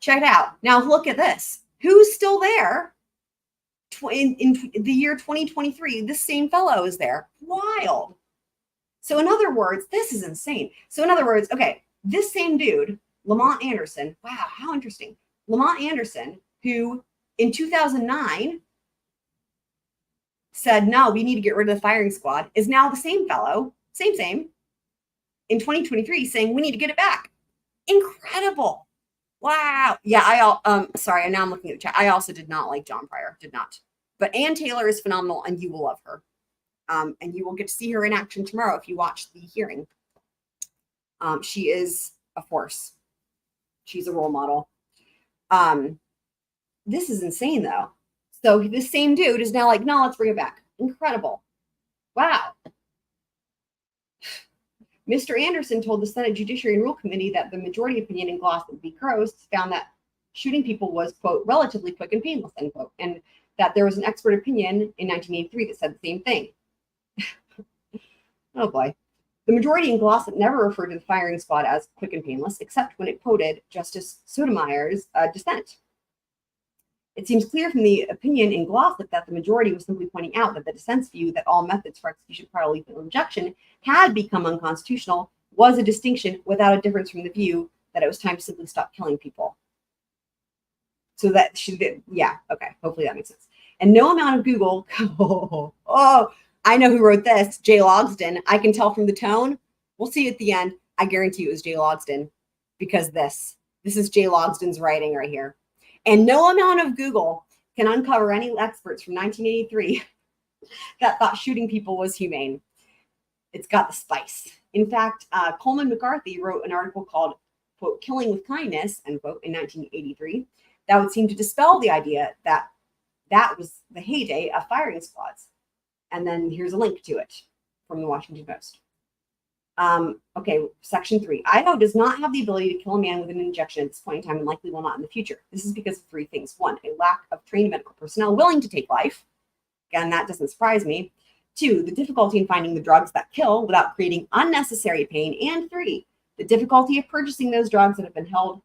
Check it out. Now look at this. Who's still there? In the year 2023, this same fellow is there. Wild. So in other words, this is insane. So in other words, okay, this same dude, Lamont Anderson, wow, how interesting. Lamont Anderson, who in 2009 said, no, we need to get rid of the firing squad, is now the same fellow, same, in 2023 saying we need to get it back. Incredible. Wow. Yeah, sorry, now I'm looking at the chat. I also did not like John Pryor, did not. But Ann Taylor is phenomenal, and you will love her. And you will get to see her in action tomorrow if you watch the hearing. She is a force. She's a role model. This is insane, though. So this same dude is now like, no, let's bring it back. Incredible. Wow. Mr. Anderson told the Senate Judiciary and Rule Committee that the majority opinion in Glossop v. Gross found that shooting people was, quote, relatively quick and painless, end quote, and that there was an expert opinion in 1983 that said the same thing. Oh, boy. The majority in Glossop never referred to the firing squad as quick and painless, except when it quoted Justice Sotomayor's dissent. It seems clear from the opinion in Glossop that the majority was simply pointing out that the dissent's view that all methods for execution prior lethal injection had become unconstitutional was a distinction without a difference from the view that it was time to simply stop killing people. So that she did, yeah, okay, hopefully that makes sense. And no amount of Google, oh, I know who wrote this, Jay Logsdon. I can tell from the tone. We'll see at the end. I guarantee you it was Jay Logsdon because this is Jay Logsdon's writing right here. And no amount of Google can uncover any experts from 1983 that thought shooting people was humane. It's got the spice. In fact, Coleman McCarthy wrote an article called, quote, Killing with Kindness, end quote, in 1983, that would seem to dispel the idea that that was the heyday of firing squads. And then here's a link to it from the Washington Post. Okay, section 3. Idaho does not have the ability to kill a man with an injection at this point in time and likely will not in the future. This is because of 3 things. 1, a lack of trained medical personnel willing to take life. Again, that doesn't surprise me. 2, the difficulty in finding the drugs that kill without creating unnecessary pain. And 3, the difficulty of purchasing those drugs that have been held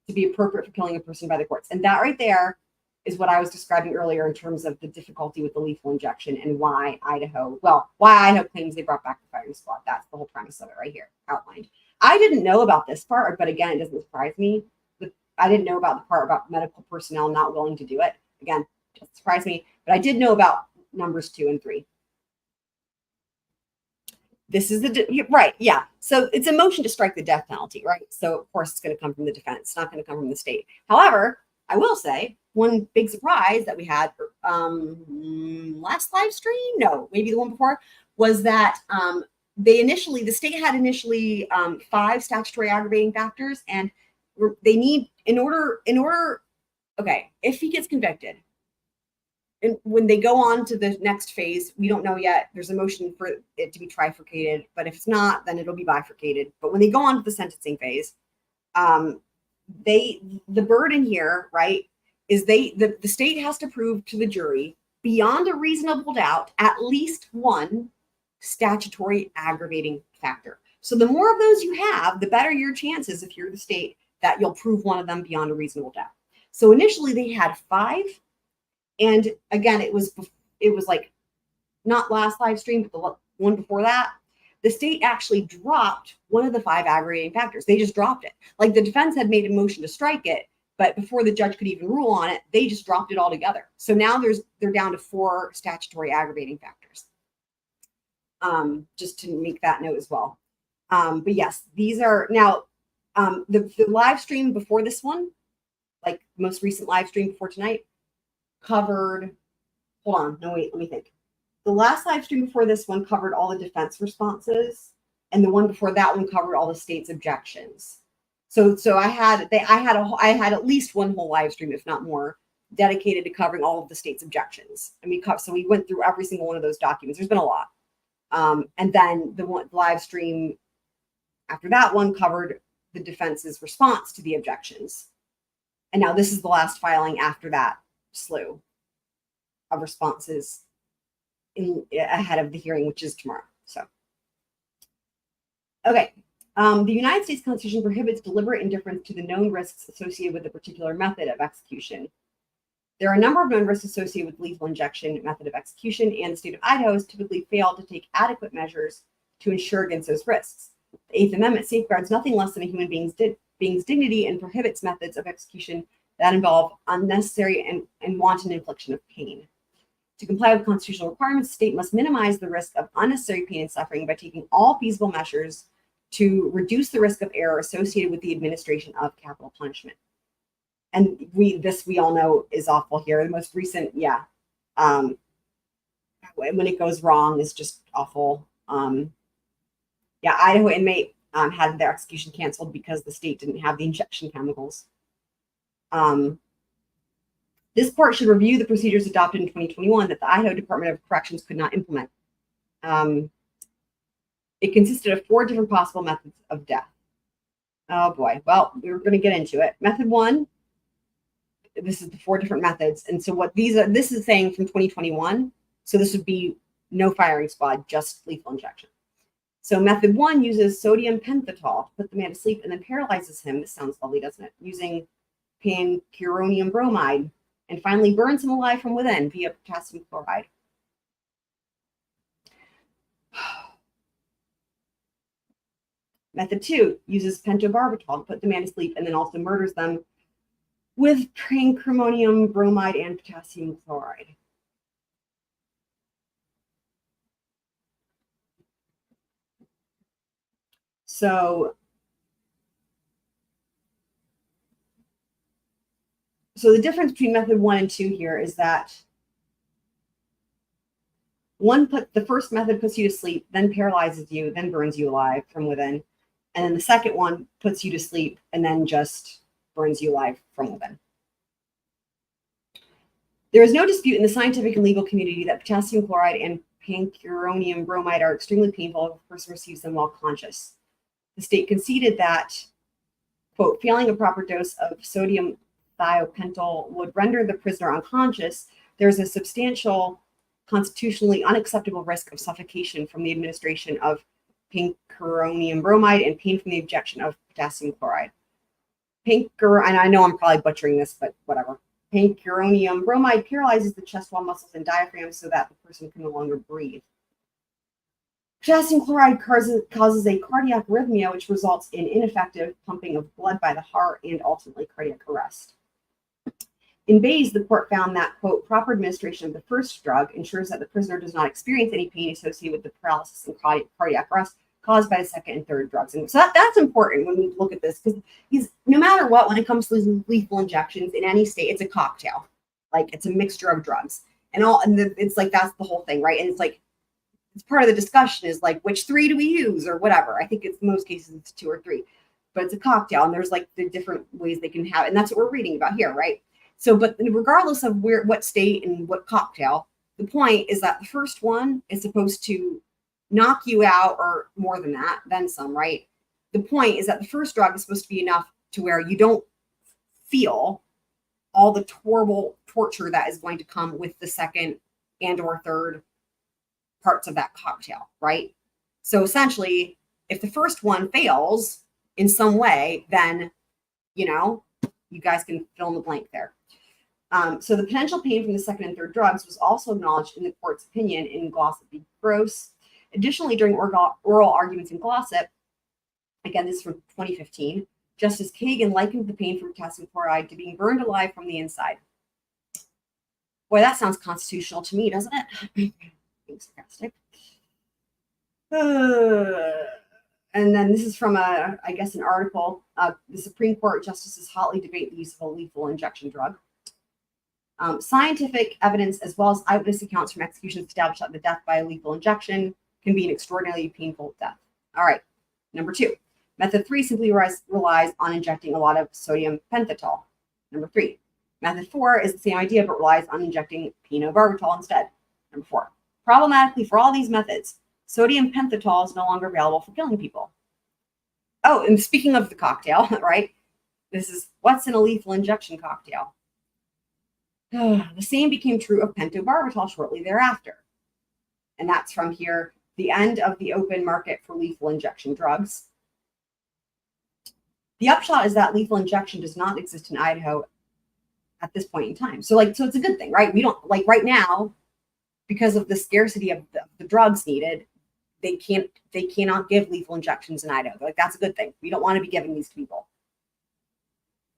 to be appropriate for killing a person by the courts. And that right there is what I was describing earlier in terms of the difficulty with the lethal injection and why Idaho claims they brought back the firing squad. That's the whole premise of it right here outlined. I didn't know about this part, but again, it doesn't surprise me. I didn't know about the part about medical personnel not willing to do it. Again, it doesn't surprise me, but I did know about numbers 2 and 3. This is right. Yeah. So it's a motion to strike the death penalty, right? So of course it's going to come from the defense. It's not going to come from the state. However, I will say one big surprise that we had last live stream, no, maybe the one before, was that the state had initially 5 statutory aggravating factors, and they need okay, if he gets convicted, and when they go on to the next phase, we don't know yet. There's a motion for it to be trifurcated, but if it's not, then it'll be bifurcated. But when they go on to the sentencing phase, the burden here, right, is the state has to prove to the jury beyond a reasonable doubt at least one statutory aggravating factor. So the more of those you have, the better your chances, if you're the state, that you'll prove one of them beyond a reasonable doubt. So initially they had 5. And again, it was like not last live stream, but the one before that. The state actually dropped one of the 5 aggravating factors. They just dropped it. Like the defense had made a motion to strike it, but before the judge could even rule on it, they just dropped it altogether. So now they're down to 4 statutory aggravating factors. Just to make that note as well. But yes, these are now the live stream before this one, like most recent live stream before tonight, covered, hold on, no, wait, let me think. The last live stream before this one covered all the defense responses, and the one before that one covered all the state's objections. So I had at least one whole live stream, if not more, dedicated to covering all of the state's objections. And we went through every single one of those documents. There's been a lot. And then the live stream after that one covered the defense's response to the objections. And now this is the last filing after that slew of responses ahead of the hearing, which is tomorrow. So, okay. The United States Constitution prohibits deliberate indifference to the known risks associated with a particular method of execution. There are a number of known risks associated with lethal injection method of execution, and the state of Idaho has typically failed to take adequate measures to ensure against those risks. The Eighth Amendment safeguards nothing less than a human being's dignity and prohibits methods of execution that involve unnecessary and wanton infliction of pain. To comply with constitutional requirements, the state must minimize the risk of unnecessary pain and suffering by taking all feasible measures to reduce the risk of error associated with the administration of capital punishment. And we all know is awful here. The most recent, when it goes wrong is just awful. Idaho inmate had their execution canceled because the state didn't have the injection chemicals. This court should review the procedures adopted in 2021 that the Idaho Department of Corrections could not implement. It consisted of 4 different possible methods of death. Oh boy. Well, we're going to get into it. Method 1. This is the 4 different methods. And so this is saying from 2021. So this would be no firing squad, just lethal injection. So method 1 uses sodium pentothal to put the man to sleep and then paralyzes him. This sounds lovely, doesn't it? Using pancuronium bromide, and finally burns him alive from within via potassium chloride. Method 2 uses pentobarbital to put the man to sleep and then also murders them with pancuronium bromide and potassium chloride. So the difference between method 1 and 2 here is that the first method puts you to sleep, then paralyzes you, then burns you alive from within. And then the second one puts you to sleep and then just burns you alive from within. There is no dispute in the scientific and legal community that potassium chloride and pancuronium bromide are extremely painful if a person receives them while conscious. The state conceded that, quote, failing a proper dose of sodium thiopental would render the prisoner unconscious. There's a substantial constitutionally unacceptable risk of suffocation from the administration of pancuronium bromide and pain from the injection of potassium chloride. And I know I'm probably butchering this, but whatever. Pancuronium bromide paralyzes the chest wall muscles and diaphragm so that the person can no longer breathe. Potassium chloride causes a cardiac arrhythmia, which results in ineffective pumping of blood by the heart and ultimately cardiac arrest. In Bayes, the court found that, quote, proper administration of the first drug ensures that the prisoner does not experience any pain associated with the paralysis and cardiac arrest caused by the second and third drugs. And so that's important when we look at this, because no matter what, when it comes to lethal injections in any state, it's a cocktail. Like, it's a mixture of drugs. It's like, that's the whole thing, right? And it's like, it's part of the discussion is like, which 3 do we use or whatever? I think it's in most cases it's 2 or 3, but it's a cocktail and there's like the different ways they can have it. And that's what we're reading about here, right? So, but regardless of what state and what cocktail, the point is that the first one is supposed to knock you out or more than that, then some, right? The point is that the first drug is supposed to be enough to where you don't feel all the horrible torture that is going to come with the second and or third parts of that cocktail, right? So essentially, if the first one fails in some way, then, you guys can fill in the blank there. So the potential pain from the second and third drugs was also acknowledged in the court's opinion in Glossop v. Gross. Additionally, during oral arguments in Glossop, again, this is from 2015, Justice Kagan likened the pain from potassium chloride to being burned alive from the inside. Boy, that sounds constitutional to me, doesn't it? Being sarcastic. And then this is from an article. The Supreme Court justices hotly debate the use of a lethal injection drug. Scientific evidence as well as eyewitness accounts from executions establish that the death by a lethal injection can be an extraordinarily painful death. All right, number 2. Method 3 simply relies on injecting a lot of sodium pentothal. Number 3. Method 4 is the same idea but relies on injecting phenobarbital instead. Number 4. Problematically for all these methods, sodium pentothal is no longer available for killing people. Oh, and speaking of the cocktail, right? This is what's in a lethal injection cocktail. The same became true of pentobarbital shortly thereafter. And that's from here, the end of the open market for lethal injection drugs. The upshot is that lethal injection does not exist in Idaho at this point in time. So it's a good thing, right? We don't, right now, because of the scarcity of the drugs needed, they cannot give lethal injections in Idaho. That's a good thing. We don't want to be giving these to people.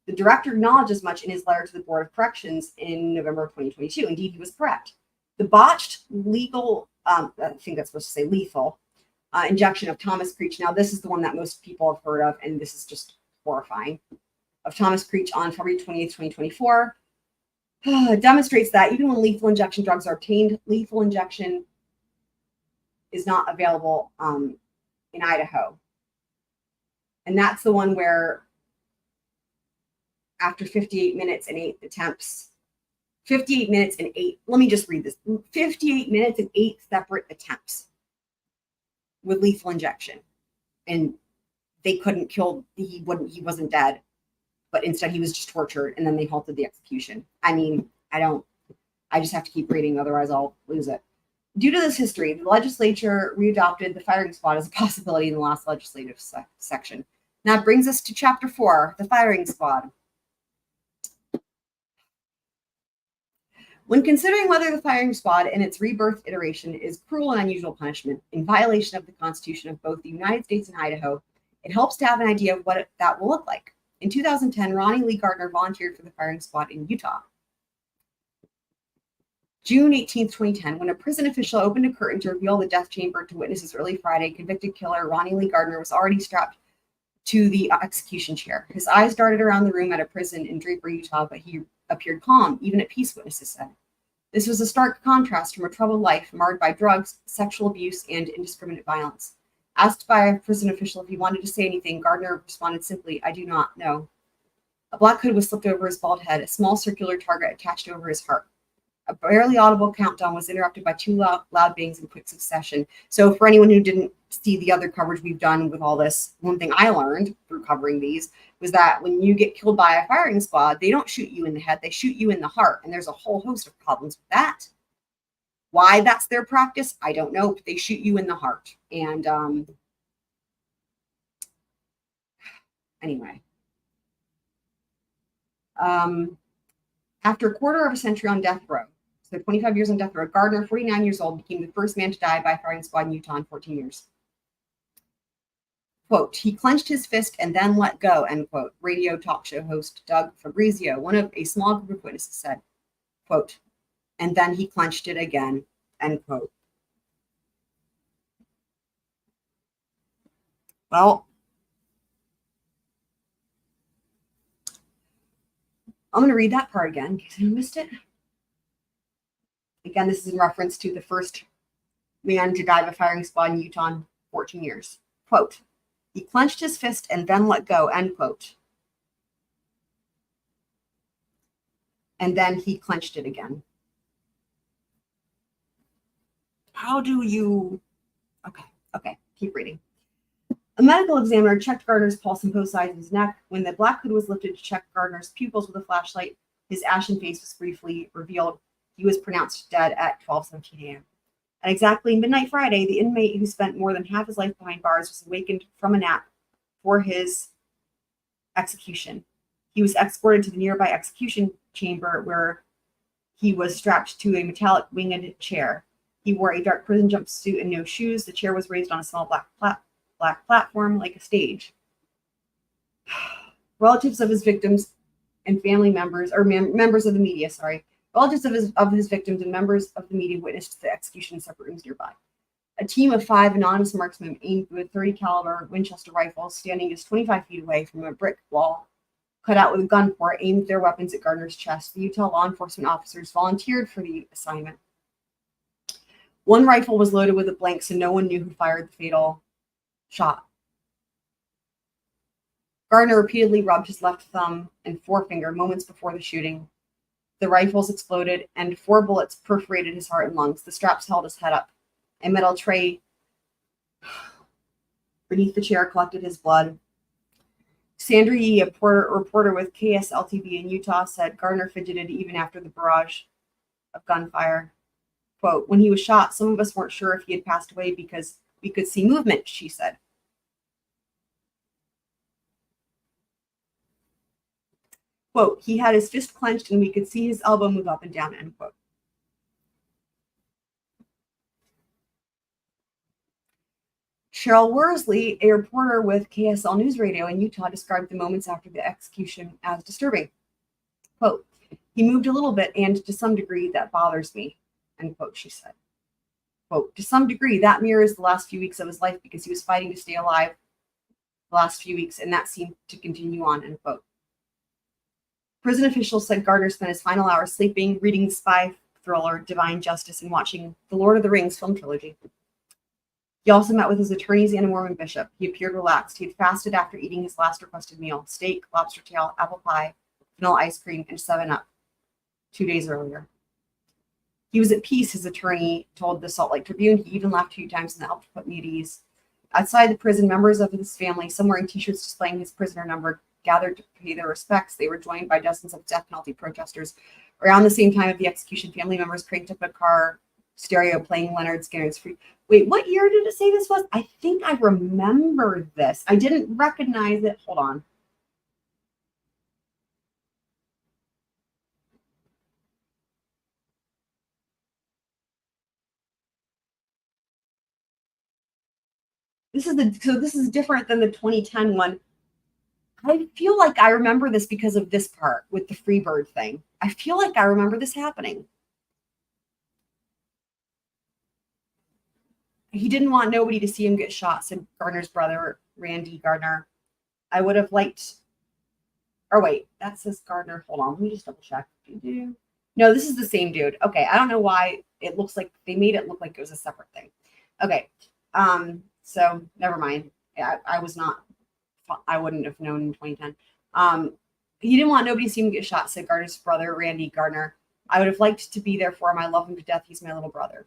The director acknowledged as much in his letter to the Board of Corrections in November of 2022. Indeed, he was correct. The botched legal, I think that's supposed to say lethal, injection of Thomas Creech. Now, this is the one that most people have heard of, and this is just horrifying. Of Thomas Creech on February 28th, 2024, demonstrates that even when lethal injection drugs are obtained, lethal injection is not available in Idaho. And that's the one where after 58 minutes and 8 attempts, 58 minutes and 8, let me just read this, 58 minutes and 8 separate attempts with lethal injection. And they couldn't kill, he wasn't dead, but instead he was just tortured, and then they halted the execution. I mean, I just have to keep reading, otherwise I'll lose it. Due to this history, the legislature readopted the firing squad as a possibility in the last legislative section. Now it brings us to Chapter 4, the firing squad. When considering whether the firing squad in its rebirth iteration is cruel and unusual punishment in violation of the Constitution of both the United States and Idaho, it helps to have an idea of what that will look like. In 2010, Ronnie Lee Gardner volunteered for the firing squad in Utah. June 18, 2010, when a prison official opened a curtain to reveal the death chamber to witnesses early Friday, convicted killer Ronnie Lee Gardner was already strapped to the execution chair. His eyes darted around the room at a prison in Draper, Utah, but he appeared calm, even at peace, witnesses said. This was a stark contrast from a troubled life marred by drugs, sexual abuse, and indiscriminate violence. Asked by a prison official if he wanted to say anything, Gardner responded simply, "I do not know." A black hood was slipped over his bald head, a small circular target attached over his heart. A barely audible countdown was interrupted by 2 loud bangs in quick succession. So for anyone who didn't see the other coverage we've done with all this, one thing I learned through covering these was that when you get killed by a firing squad, they don't shoot you in the head, they shoot you in the heart. And there's a whole host of problems with that. Why that's their practice, I don't know, but they shoot you in the heart. And anyway. After a quarter of a century on death row, so 25 years on death row, Gardner, 49 years old, became the first man to die by firing squad in Utah in 14 years. Quote, he clenched his fist and then let go, end quote. Radio talk show host Doug Fabrizio, one of a small group of witnesses, said, quote, and then he clenched it again, end quote. Well, I'm going to read that part again in case you missed it. Again, this is in reference to the first man to die by firing squad in Utah in 14 years. Quote, he clenched his fist and then let go, end quote. And then he clenched it again. How do you... Okay, keep reading. A medical examiner checked Gardner's pulse and both sides of his neck. When the black hood was lifted to check Gardner's pupils with a flashlight, his ashen face was briefly revealed. He was pronounced dead at 12:17 a.m. At exactly midnight Friday, the inmate who spent more than half his life behind bars was awakened from a nap for his execution. He was escorted to the nearby execution chamber where he was strapped to a metallic winged chair. He wore a dark prison jumpsuit and no shoes. The chair was raised on a small black platform like a stage. Relatives of his victims and family members, or members of the media, relatives of his victims and members of the media witnessed the execution in separate rooms nearby. A team of 5 anonymous marksmen aimed with 30 caliber Winchester rifles standing just 25 feet away from a brick wall cut out with a gun port aimed their weapons at Gardner's chest. The Utah law enforcement officers volunteered for the assignment. One rifle was loaded with a blank, so no one knew who fired the fatal shot. Gardner repeatedly rubbed his left thumb and forefinger moments before the shooting. The rifles exploded, and 4 bullets perforated his heart and lungs. The straps held his head up. A metal tray beneath the chair collected his blood. Sandra Yee, a reporter with KSLTV in Utah, said Gardner fidgeted even after the barrage of gunfire. Quote, when he was shot, some of us weren't sure if he had passed away because we could see movement, she said. Quote, he had his fist clenched and we could see his elbow move up and down, end quote. Cheryl Worsley, a reporter with KSL News Radio in Utah, described the moments after the execution as disturbing. Quote, he moved a little bit and to some degree that bothers me, end quote, she said. Quote, to some degree that mirrors the last few weeks of his life because he was fighting to stay alive the last few weeks and that seemed to continue on, end quote. Prison officials said Gardner spent his final hours sleeping, reading the spy thriller Divine Justice, and watching the Lord of the Rings film trilogy. He also met with his attorneys and a Mormon bishop. He appeared relaxed. He had fasted after eating his last requested meal, steak, lobster tail, apple pie, vanilla ice cream, and 7-Up 2 days earlier. He was at peace, his attorney told the Salt Lake Tribune. He even laughed 2 times and that helped put me at ease. Outside the prison, members of his family, some wearing t-shirts displaying his prisoner number, gathered to pay their respects. They were joined by dozens of death penalty protesters. Around the same time of the execution, family members cranked up a car stereo playing Leonard Skinner's Free. Wait, what year did it say this was? I think I remember this. I didn't recognize it. Hold on. This is different than the 2010 one. I feel like I remember this because of this part with the Freebird thing. I feel like I remember this happening. He didn't want nobody to see him get shot, said Gardner's brother, Randy Gardner. I would have liked, or wait, that says Gardner. Hold on, let me just double check. No, this is the same dude. Okay, I don't know why it looks like they made it look like it was a separate thing. Okay, so never mind. I wouldn't have known in 2010. He didn't want nobody to see him get shot, said Gardner's brother, Randy Gardner. I would have liked to be there for him. I love him to death. He's my little brother.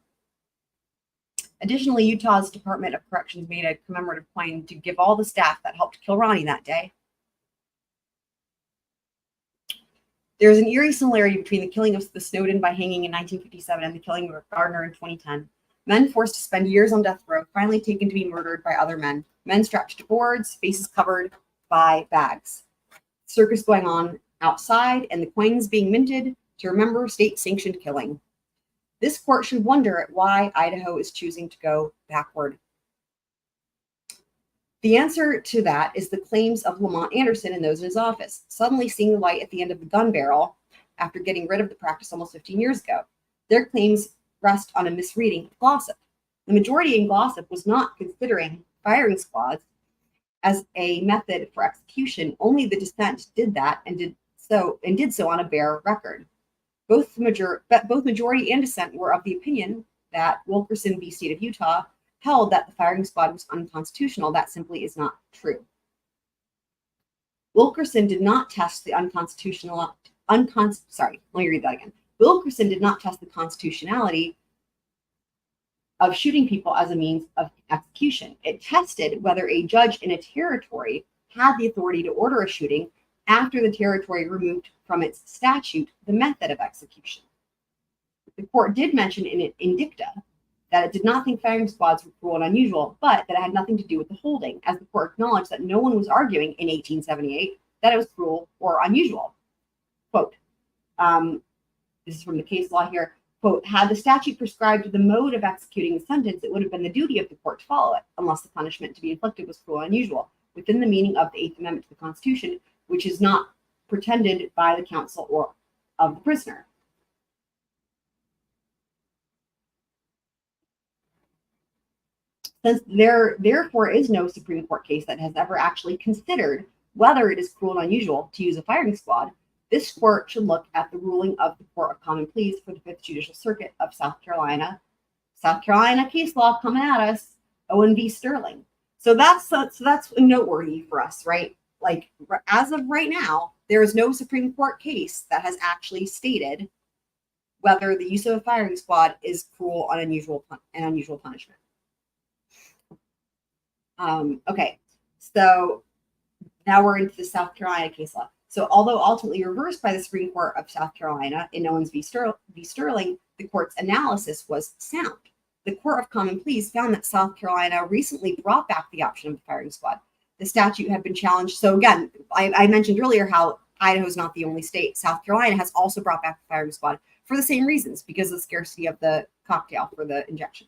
Additionally, Utah's Department of Corrections made a commemorative coin to give all the staff that helped kill Ronnie that day. There's an eerie similarity between the killing of the Snowden by hanging in 1957 and the killing of Gardner in 2010. Men forced to spend years on death row, finally taken to be murdered by other men. Men strapped to boards, faces covered by bags. Circus going on outside, and the coins being minted to remember state-sanctioned killing. This court should wonder at why Idaho is choosing to go backward. The answer to that is the claims of LaMont Anderson and those in his office, suddenly seeing the light at the end of the gun barrel after getting rid of the practice almost 15 years ago. Their claims rest on a misreading of gossip. The majority in gossip was not considering firing squads as a method for execution. Only the dissent did that and did so on a bare record. Both majority and dissent were of the opinion that Wilkerson v. State of Utah held that the firing squad was unconstitutional. That simply is not true. Wilkerson did not test the Wilkerson did not test the constitutionality of shooting people as a means of execution. It tested whether a judge in a territory had the authority to order a shooting after the territory removed from its statute the method of execution. The court did mention in dicta that it did not think firing squads were cruel and unusual, but that it had nothing to do with the holding, as the court acknowledged that no one was arguing in 1878 that it was cruel or unusual. Quote, this is from the case law here, quote, had the statute prescribed the mode of executing the sentence, it would have been the duty of the court to follow it, unless the punishment to be inflicted was cruel and unusual, within the meaning of the Eighth Amendment to the Constitution, which is not pretended by the counsel or of the prisoner. Since there therefore is no Supreme Court case that has ever actually considered whether it is cruel and unusual to use a firing squad, this court should look at the ruling of the Court of Common Pleas for the Fifth Judicial Circuit of South Carolina. South Carolina case law coming at us, Owen v. Sterling. So that's noteworthy for us, right? Like, as of right now, there is no Supreme Court case that has actually stated whether the use of a firing squad is cruel and unusual punishment. Okay, so now we're into the South Carolina case law. So although ultimately reversed by the Supreme Court of South Carolina in Owens v. Sterling, the court's analysis was sound. The Court of Common Pleas found that South Carolina recently brought back the option of the firing squad. The statute had been challenged. So again, I mentioned earlier how Idaho is not the only state. South Carolina has also brought back the firing squad for the same reasons, because of the scarcity of the cocktail for the injection.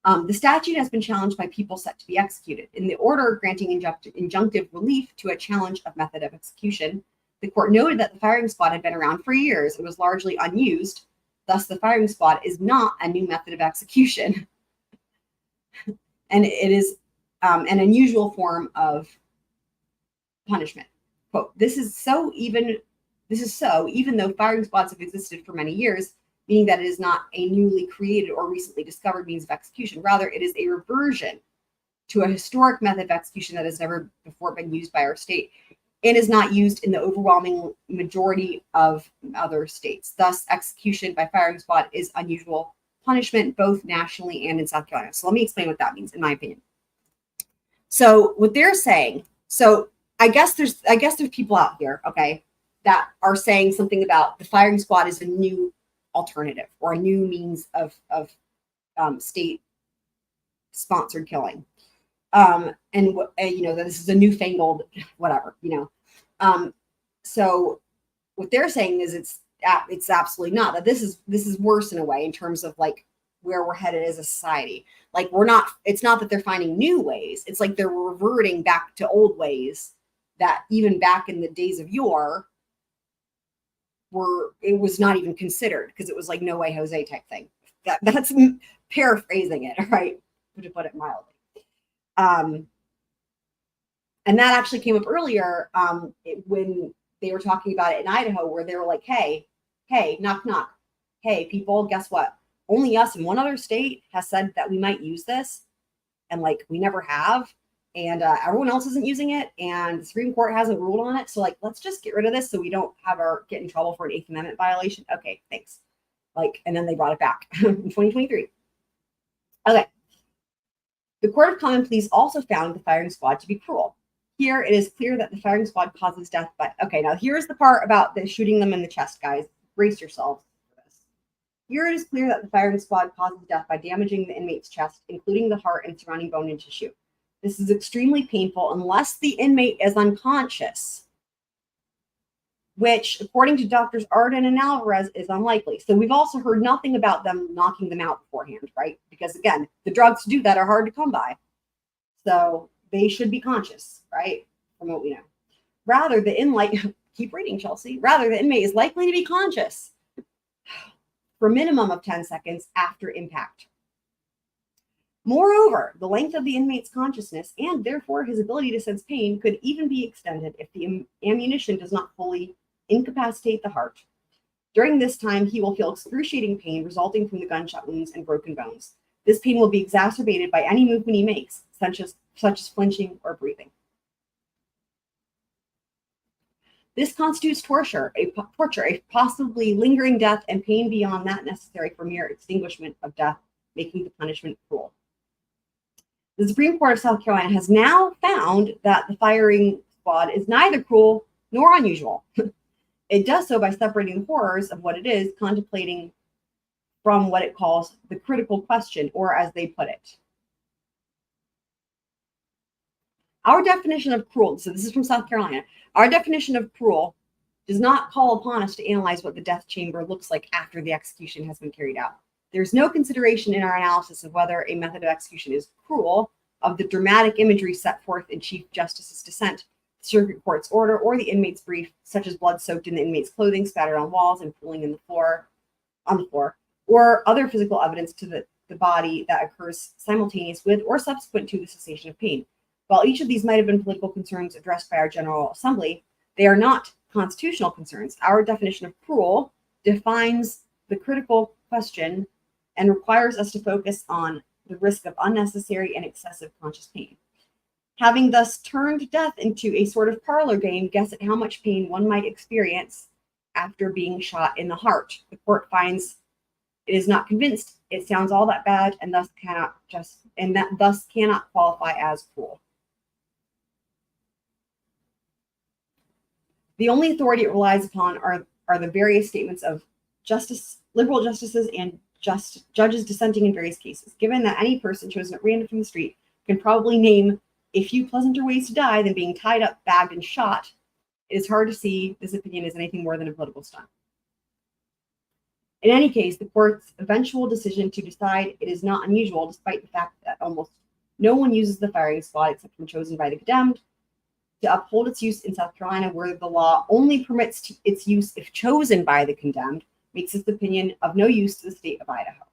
The statute has been challenged by people set to be executed. In the order granting injunctive relief to a challenge of method of execution, the court noted that the firing squad had been around for years and was largely unused. Thus, the firing squad is not a new method of execution. And it is an unusual form of punishment. Quote, this is so even though firing squads have existed for many years, meaning that it is not a newly created or recently discovered means of execution. Rather, it is a reversion to a historic method of execution that has never before been used by our state and is not used in the overwhelming majority of other states. Thus, execution by firing squad is unusual punishment, both nationally and in South Carolina. So let me explain what that means, in my opinion. So what they're saying, so I guess there's people out here, okay, that are saying something about the firing squad is a new alternative or a new means of state sponsored killing, and that this is a newfangled whatever, so what they're saying is it's absolutely not, that this is worse in a way in terms of like where we're headed as a society. Like, it's not that they're finding new ways, it's like they're reverting back to old ways that even back in the days of yore it was not even considered, because it was like no way Jose type thing. That's paraphrasing it, right, to put it mildly. And that actually came up earlier when they were talking about it in Idaho, where they were like, hey, knock, knock. Hey, people, guess what? Only us and one other state has said that we might use this, and like we never have. And everyone else isn't using it, and the Supreme Court hasn't ruled on it. So like, let's just get rid of this so we don't get in trouble for an Eighth Amendment violation. Okay, thanks. Like, and then they brought it back in 2023. Okay. The Court of Common Pleas also found the firing squad to be cruel. Here, it is clear that the firing squad causes death by... Okay, now here's the part about the shooting them in the chest, guys. Brace yourselves for this. Here, it is clear that the firing squad causes death by damaging the inmate's chest, including the heart and surrounding bone and tissue. This is extremely painful unless the inmate is unconscious, which, according to Doctors Arden and Alvarez, is unlikely. So we've also heard nothing about them knocking them out beforehand, right? Because, again, the drugs to do that are hard to come by. So they should be conscious, right? From what we know. Rather, the inmate, keep reading, Chelsea. Rather, the inmate is likely to be conscious for a minimum of 10 seconds after impact. Moreover, the length of the inmate's consciousness and therefore his ability to sense pain could even be extended if the ammunition does not fully incapacitate the heart. During this time, he will feel excruciating pain resulting from the gunshot wounds and broken bones. This pain will be exacerbated by any movement he makes, such as flinching or breathing. This constitutes torture, a possibly lingering death and pain beyond that necessary for mere extinguishment of death, making the punishment cruel. The Supreme Court of South Carolina has now found that the firing squad is neither cruel nor unusual. It does so by separating the horrors of what it is contemplating from what it calls the critical question, or as they put it. Our definition of cruel, so this is from South Carolina, our definition of cruel does not call upon us to analyze what the death chamber looks like after the execution has been carried out. There's no consideration in our analysis of whether a method of execution is cruel of the dramatic imagery set forth in Chief Justice's dissent, the circuit court's order, or the inmate's brief, such as blood soaked in the inmate's clothing, spattered on walls, and pooling on the floor, or other physical evidence to the body that occurs simultaneous with or subsequent to the cessation of pain. While each of these might have been political concerns addressed by our General Assembly, they are not constitutional concerns. Our definition of cruel defines the critical question and requires us to focus on the risk of unnecessary and excessive conscious pain. Having thus turned death into a sort of parlor game, guess at how much pain one might experience after being shot in the heart. The court finds it is not convinced it sounds all that bad and thus cannot qualify as cruel. The only authority it relies upon are the various statements of liberal justices and judges dissenting in various cases. Given that any person chosen at random from the street can probably name a few pleasanter ways to die than being tied up, bagged, and shot, it is hard to see this opinion as anything more than a political stunt. In any case, the court's eventual decision to decide it is not unusual, despite the fact that almost no one uses the firing squad except when chosen by the condemned, to uphold its use in South Carolina, where the law only permits its use if chosen by the condemned, makes this opinion of no use to the state of Idaho.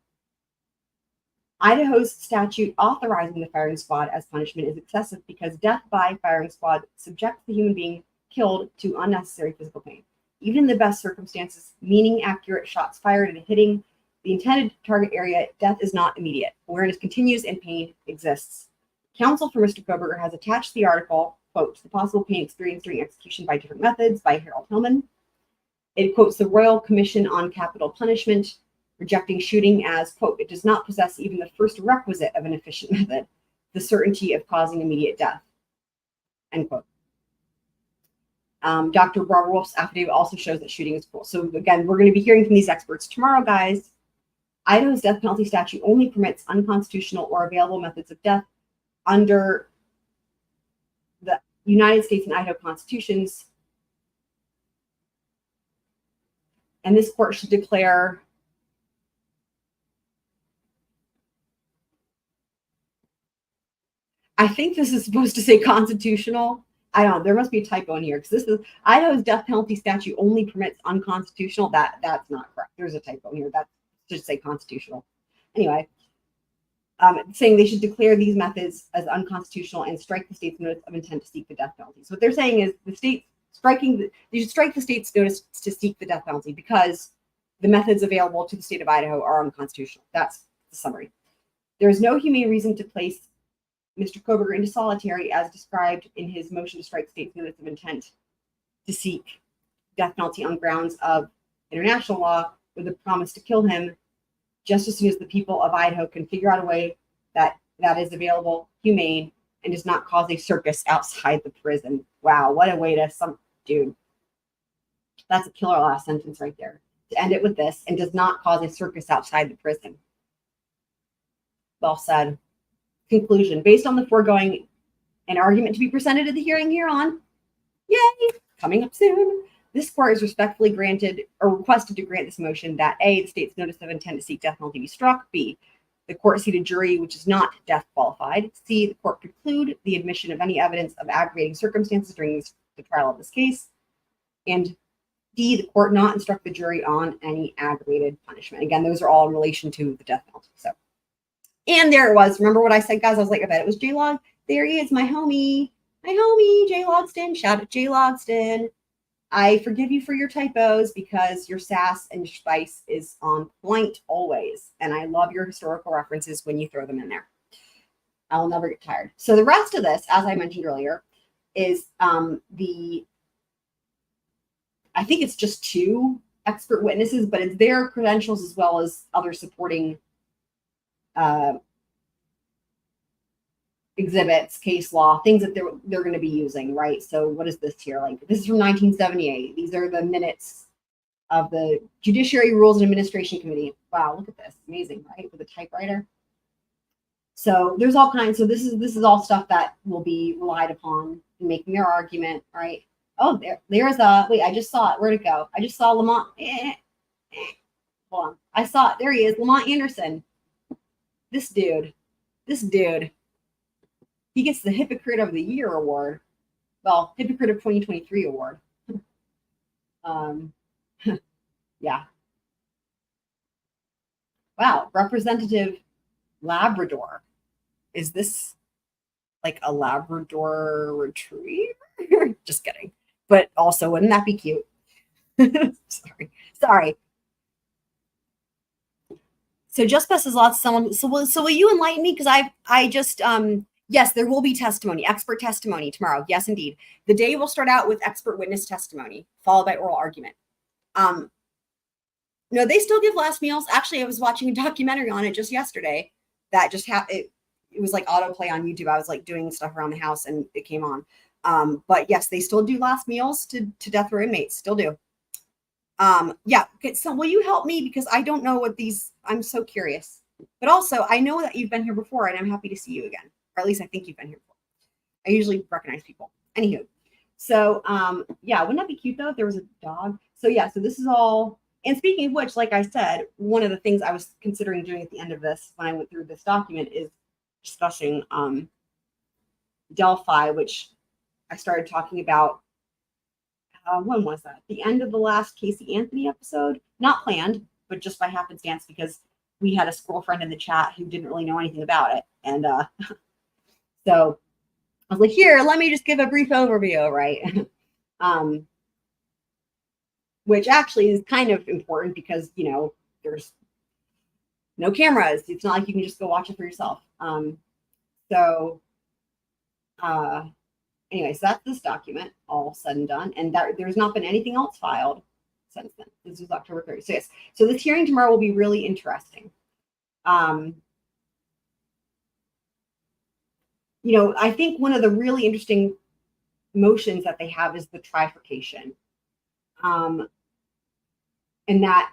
Idaho's statute authorizing the firing squad as punishment is excessive because death by firing squad subjects the human being killed to unnecessary physical pain. Even in the best circumstances, meaning accurate shots fired and hitting the intended target area, death is not immediate. Awareness continues and pain exists. Counsel for Mr. Kohberger has attached the article, quote, the possible pain experienced during execution by different methods by Harold Hillman. It quotes the Royal Commission on Capital Punishment, rejecting shooting as, quote, it does not possess even the first requisite of an efficient method, the certainty of causing immediate death, end quote. Dr. Barbara Wolf's affidavit also shows that shooting is cruel. So again, we're going to be hearing from these experts tomorrow, guys. Idaho's death penalty statute only permits unconstitutional or available methods of death under the United States and Idaho constitutions. And this court should declare I think this is supposed to say constitutional. I don't know. There must be a typo in here because this is Idaho's death penalty statute only permits unconstitutional. That's not correct. There's a typo in here. That should say constitutional. Anyway, saying they should declare these methods as unconstitutional and strike the state's notice of intent to seek the death penalty. So what they're saying is the state they should strike the state's notice to seek the death penalty because the methods available to the state of Idaho are unconstitutional. That's the summary. There is no humane reason to place Mr. Kohberger into solitary as described in his motion to strike the state's notice of intent to seek death penalty on grounds of international law with a promise to kill him just as soon as the people of Idaho can figure out a way that is available, humane, and does not cause a circus outside the prison. Wow, what a way to dude. That's a killer last sentence right there. To end it with this, and does not cause a circus outside the prison. Well said. Conclusion. Based on the foregoing, an argument to be presented at the hearing hereon, yay, coming up soon, this court is respectfully granted or requested to grant this motion that A, the state's notice of intent to seek death penalty be struck, B, the court seated jury which is not death qualified, C, the court preclude the admission of any evidence of aggravating circumstances during the trial of this case, and D, the court not instruct the jury on any aggravated punishment. Again, those are all in relation to the death penalty. So, and there it was. Remember what I said, guys? I was like, I bet it was J-Log. There he is, my homie, Jay Logston. Shout out Jay Logston. I forgive you for your typos because your sass and spice is on point always. And I love your historical references when you throw them in there. I will never get tired. So the rest of this, as I mentioned earlier, is I think it's just 2 expert witnesses, but it's their credentials as well as other supporting exhibits, case law, things that they're going to be using, right? So what is this here? Like, this is from 1978. These are the minutes of the Judiciary Rules and Administration Committee. Wow, look at this. Amazing, right? With a typewriter. So there's all kinds. So this is all stuff that will be relied upon in making their argument, right? Oh, there's wait, I just saw it. Where'd it go? I just saw LaMont. Hold on. I saw it. There he is, LaMont Anderson. This dude. He gets the Hypocrite of the Year award. Well, Hypocrite of 2023 award. Yeah. Wow, Representative Labrador. Is this like a Labrador retriever? Just kidding. But also, wouldn't that be cute? Sorry. So just passes lots of someone. So will you enlighten me? Because I just yes, there will be testimony, expert testimony tomorrow. Yes, indeed. The day will start out with expert witness testimony, followed by oral argument. No, they still give last meals. Actually, I was watching a documentary on it just yesterday that just it was like autoplay on YouTube. I was like doing stuff around the house and it came on. But yes, they still do last meals to death row inmates. Still do. Yeah. Okay, so will you help me? Because I don't know what these, I'm so curious. But also, I know that you've been here before and I'm happy to see you again. Or at least I think you've been here before. I usually recognize people. Anywho. So, yeah, wouldn't that be cute though if there was a dog? So yeah, so this is all, and speaking of which, like I said, one of the things I was considering doing at the end of this when I went through this document is discussing Delphi, which I started talking about. When was that? The end of the last Casey Anthony episode? Not planned, but just by happenstance because we had a squirrel friend in the chat who didn't really know anything about it. And so I was like, here, let me just give a brief overview, right? Which actually is kind of important because, you know, there's no cameras. It's not like you can just go watch it for yourself. Anyways, that's this document all said and done. And there's not been anything else filed since then. This was October 30th. So yes, so this hearing tomorrow will be really interesting. You know, I think one of the really interesting motions that they have is the trifurcation. And that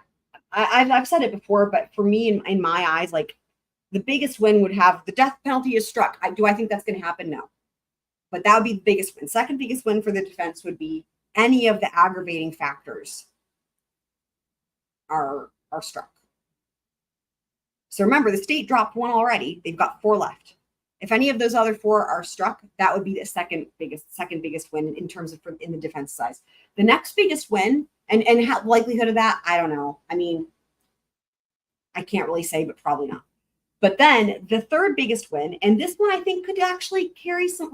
I've said it before, but for me, in my eyes, like the biggest win would have the death penalty is struck. Do I think that's going to happen? No. But that would be the biggest win. Second biggest win for the defense would be any of the aggravating factors are struck. So remember, the state dropped one already. They've got 4 left. If any of those other 4 are struck, that would be the second biggest win in terms of in the defense size. The next biggest win, and how likelihood of that, I don't know. I mean, I can't really say, but probably not. But then the third biggest win, and this one I think could actually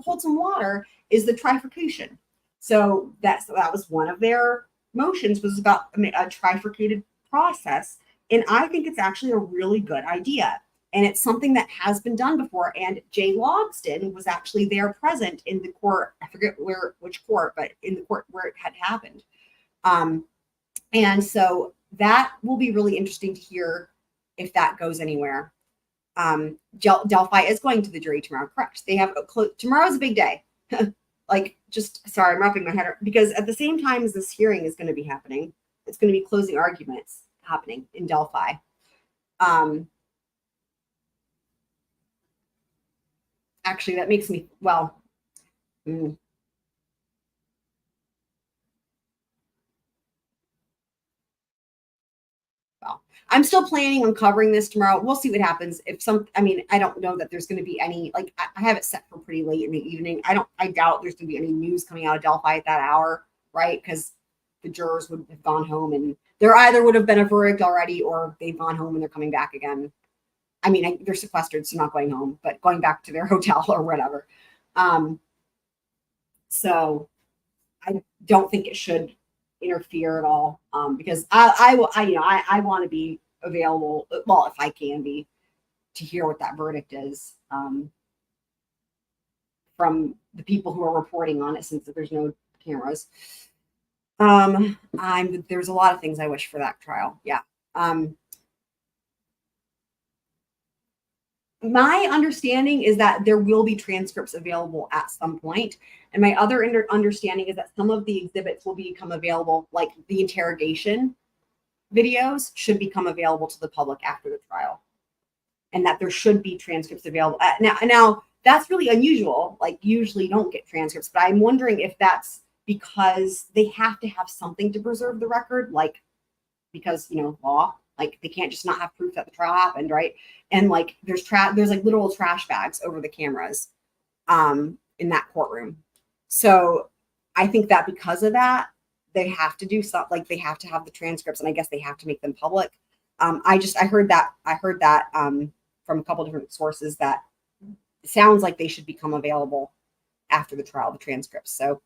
hold some water, is the trifurcation. So that was one of their motions, was about a trifurcated process. And I think it's actually a really good idea. And it's something that has been done before. And Jay Logston was actually there present in the court. I forget which court, but in the court where it had happened. And so that will be really interesting to hear if that goes anywhere. Delphi is going to the jury tomorrow, correct? They have tomorrow's a big day. Like, just sorry, I'm wrapping my head around, because at the same time as this hearing is going to be happening, it's going to be closing arguments happening in Delphi. Actually, that makes me, well, I'm still planning on covering this tomorrow. We'll see what happens. I don't know that there's going to be any, like, I have it set for pretty late in the evening. I doubt there's going to be any news coming out of Delphi at that hour, right? Because the jurors would have gone home, and there either would have been a verdict already, or they've gone home and they're coming back again. I mean, they're sequestered, so not going home, but going back to their hotel or whatever. So I don't think it should interfere at all, because I want to be available, well, if I can be, to hear what that verdict is, from the people who are reporting on it, since there's no cameras. There's a lot of things I wish for that trial. Yeah. My understanding is that there will be transcripts available at some point. And my other understanding is that some of the exhibits will become available, like the interrogation videos should become available to the public after the trial. And that there should be transcripts available. Now that's really unusual. Like, usually you don't get transcripts, but I'm wondering if that's because they have to have something to preserve the record, like, because, law. Like, they can't just not have proof that the trial happened, right? And like, there's like literal trash bags over the cameras in that courtroom. So I think that because of that, they have to do something, like they have to have the transcripts, and I guess they have to make them public. I heard that from a couple different sources, that it sounds like they should become available after the trial, the transcripts. So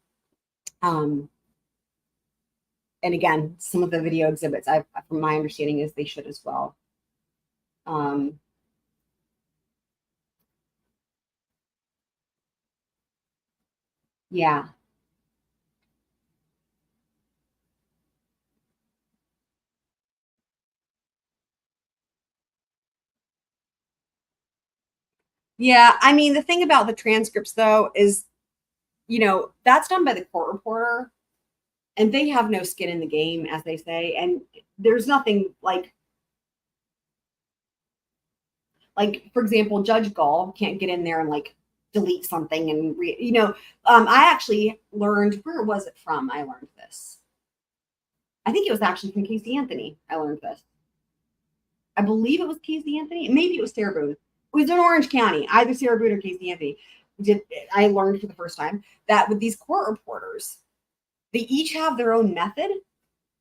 and again, some of the video exhibits, from my understanding, is they should as well. Yeah. Yeah. I mean, the thing about the transcripts, though, is, that's done by the court reporter, and they have no skin in the game, as they say. And there's nothing like, for example, Judge Gall can't get in there and like delete something and I actually learned, where was it from? I learned this. I think it was actually from Casey Anthony. I learned this. I believe it was Casey Anthony. Maybe it was Sarah Boone. It was in Orange County, either Sarah Boone or Casey Anthony. I learned for the first time that with these court reporters, they each have their own method,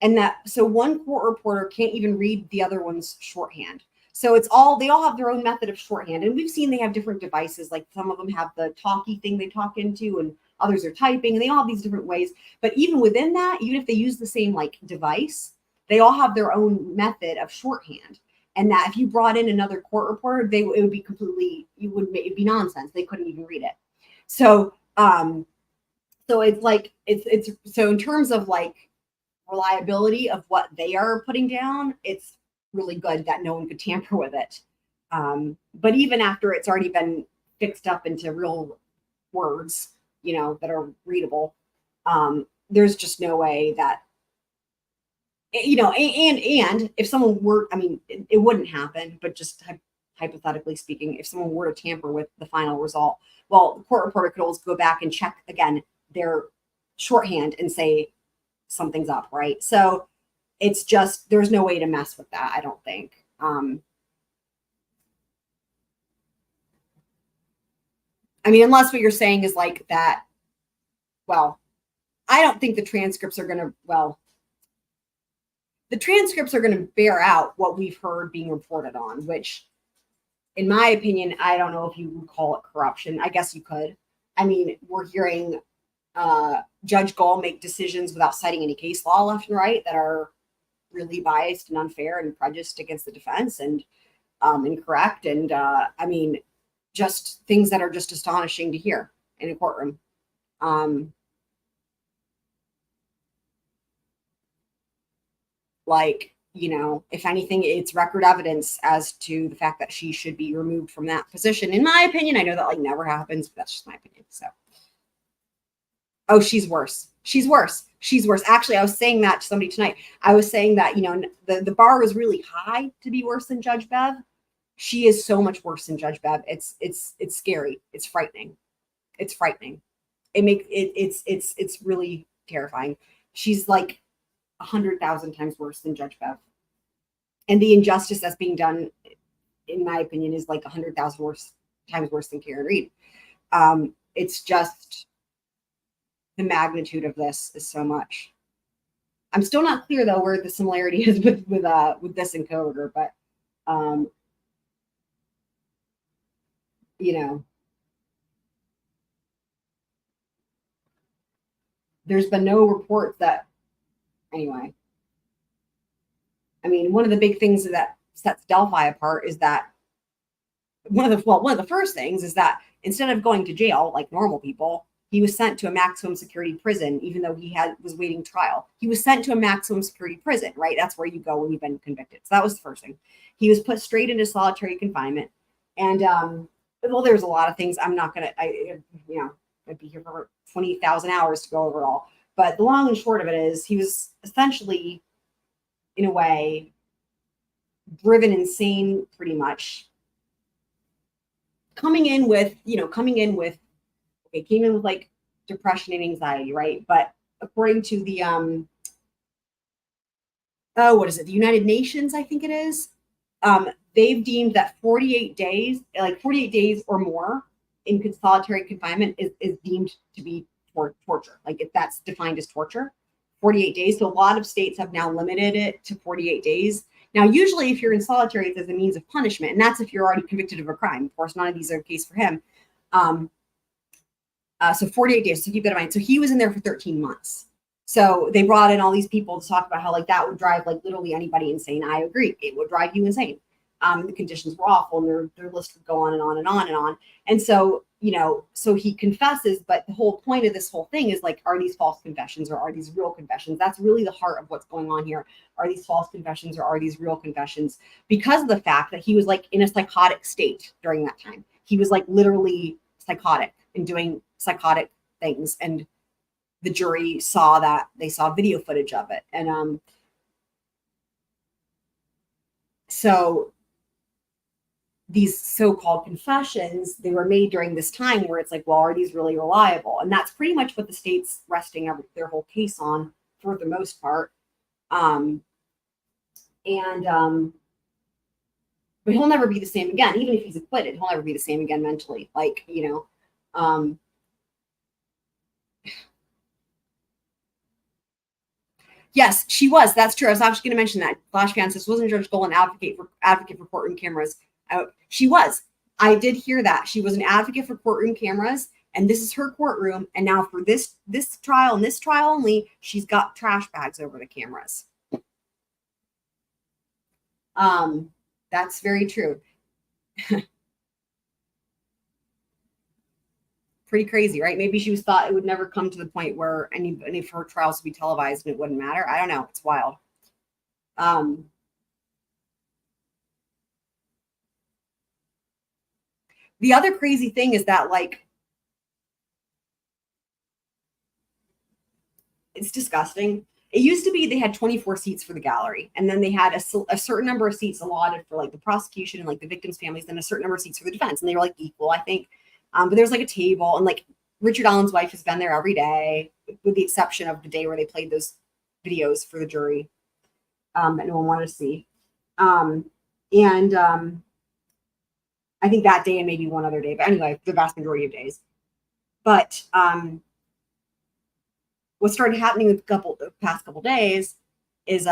and so one court reporter can't even read the other one's shorthand. So they all have their own method of shorthand, and we've seen they have different devices. Like, some of them have the talkie thing they talk into, and others are typing, and they all have these different ways. But even within that, even if they use the same like device, they all have their own method of shorthand. And that if you brought in another court reporter, it would be completely, it'd be nonsense. They couldn't even read it. So, so it's like, so in terms of like reliability of what they are putting down, it's really good that no one could tamper with it. But even after it's already been fixed up into real words, that are readable, there's just no way that, and if someone were, it wouldn't happen, but just hypothetically speaking, if someone were to tamper with the final result, well, the court reporter could always go back and check again their shorthand and say something's up, right? So it's just, there's no way to mess with that, I don't think. Unless what you're saying is like that, well, I don't think the transcripts are going to, the transcripts are going to bear out what we've heard being reported on, which, in my opinion, I don't know if you would call it corruption. I guess you could. We're hearing Judge Gall make decisions without citing any case law left and right that are really biased and unfair and prejudiced against the defense and incorrect. And just things that are just astonishing to hear in a courtroom. Like, if anything, it's record evidence as to the fact that she should be removed from that position. In my opinion, I know that never happens, but that's just my opinion. So, oh, she's worse. She's worse. She's worse. Actually, I was saying that to somebody tonight. I was saying that, the bar is really high to be worse than Judge Bev. She is so much worse than Judge Bev. It's scary. It's frightening. It's frightening. It's really terrifying. She's like 100,000 times worse than Judge Bev. And the injustice that's being done, in my opinion, is like 100,000 times worse than Karen Reed. It's just the magnitude of this is so much. I'm still not clear though where the similarity is with this and Kohberger, but there's been no reports that anyway. I mean, one of the big things that sets Delphi apart is that one of the first things is that instead of going to jail like normal people, he was sent to a maximum security prison, even though he was waiting trial. He was sent to a maximum security prison, right? That's where you go when you've been convicted. So that was the first thing. He was put straight into solitary confinement. And there's a lot of things. I'm not gonna, I'd be here for 20,000 hours to go over all. But the long and short of it is, he was essentially, in a way, driven insane, pretty much. Came in with like depression and anxiety, right? But according to the the United Nations, I think it is, they've deemed that 48 days or more in solitary confinement is deemed to be torture. Like, if that's defined as torture, 48 days. So a lot of states have now limited it to 48 days. Now, usually if you're in solitary, it's as a means of punishment, and that's if you're already convicted of a crime. Of course, none of these are the case for him. So 48 days, so keep that in mind. So he was in there for 13 months. So they brought in all these people to talk about how that would drive literally anybody insane. I agree. It would drive you insane. The conditions were awful, and their list would go on and on and on and on. And so, so he confesses, but the whole point of this whole thing is are these false confessions or are these real confessions? That's really the heart of what's going on here. Are these false confessions or are these real confessions? Because of the fact that he was in a psychotic state during that time. He was literally psychotic and doing psychotic things. And the jury saw that. They saw video footage of it. And so these so-called confessions, they were made during this time where it's are these really reliable? And that's pretty much what the state's resting their whole case on for the most part. But he'll never be the same again. Even if he's acquitted, he'll never be the same again mentally. Yes, she was. That's true. I was actually going to mention that. Flash Fan says, wasn't Judge Gold an advocate for courtroom cameras? She was. I did hear that. She was an advocate for courtroom cameras, and this is her courtroom. And now for this trial and this trial only, she's got trash bags over the cameras. That's very true. Pretty crazy, right? Maybe she thought it would never come to the point where any of her trials would be televised and it wouldn't matter. I don't know. It's wild. The other crazy thing is that it's disgusting. It used to be they had 24 seats for the gallery, and then they had a certain number of seats allotted for the prosecution and the victims' families, then a certain number of seats for the defense, and they were equal, I think. But there was a table, and Richard Allen's wife has been there every day, with the exception of the day where they played those videos for the jury that no one wanted to see. I think that day and maybe one other day, but anyway, the vast majority of days. But what started happening with the past couple days is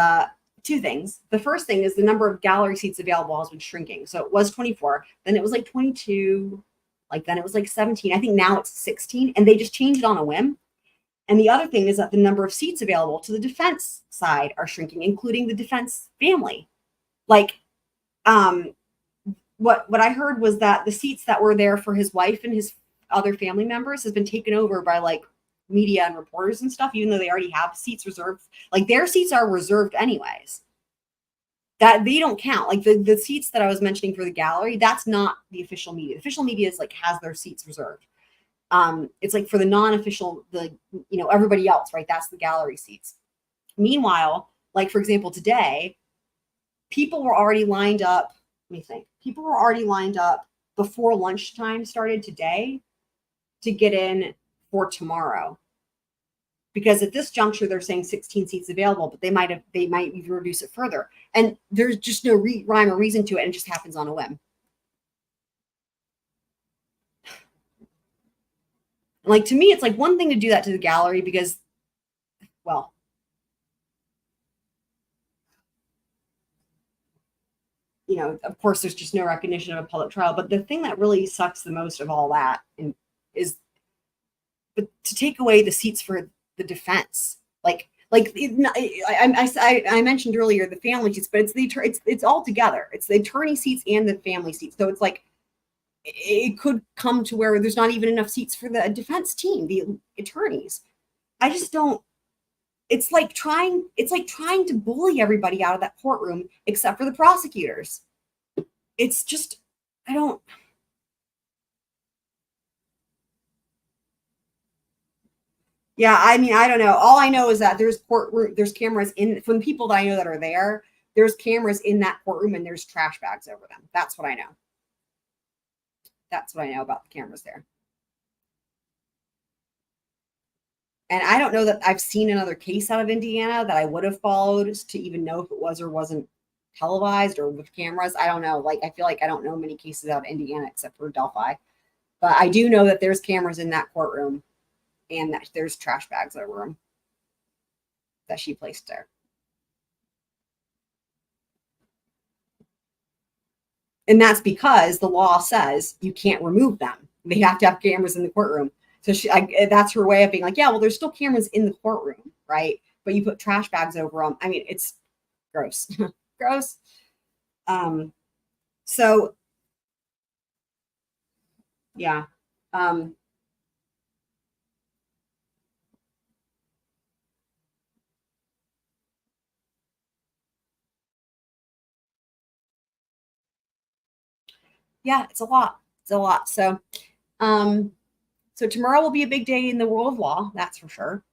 two things. The first thing is the number of gallery seats available has been shrinking. So it was 24, then it was 22, then it was 17. I think now it's 16, and they just changed it on a whim. And the other thing is that the number of seats available to the defense side are shrinking, including the defense family. What I heard was that the seats that were there for his wife and his other family members has been taken over by media and reporters and stuff, even though they already have seats reserved. Their seats are reserved anyways. that they don't count. Like the seats that I was mentioning for the gallery, that's not the official media. The official media is like has their seats reserved. It's like for the non-official, everybody else, right? That's the gallery seats. Meanwhile, like for example, today, people were already lined up. Let me think. People were already lined up before lunchtime started today to get in for tomorrow. Because at this juncture, they're saying 16 seats available, but they might even reduce it further. And there's just no rhyme or reason to it. And it just happens on a whim. Like, to me, it's like one thing to do that to the gallery because, well, of course, there's just no recognition of a public trial. But the thing that really sucks the most of all that is to take away the seats for the defense. I mentioned earlier the family seats, but it's all together. It's the attorney seats and the family seats. So it's like it could come to where there's not even enough seats for the defense team, the attorneys. I just don't. It's like trying to bully everybody out of that courtroom except for the prosecutors. It's just I don't. Yeah, I mean, I don't know. All I know is that there's cameras from the people that I know that are there. There's cameras in that courtroom and there's trash bags over them. That's what I know. That's what I know about the cameras there. And I don't know that I've seen another case out of Indiana that I would have followed to even know if it was or wasn't televised or with cameras. I don't know. Like, I feel like I don't know many cases out of Indiana except for Delphi. But I do know that there's cameras in that courtroom. And that there's trash bags over them that she placed there. And that's because the law says you can't remove them. They have to have cameras in the courtroom. So that's her way of being like, yeah, well, there's still cameras in the courtroom, right? But you put trash bags over them. I mean, it's gross. Gross. So, yeah. Yeah, it's a lot. It's a lot. So tomorrow will be a big day in the world of law, that's for sure.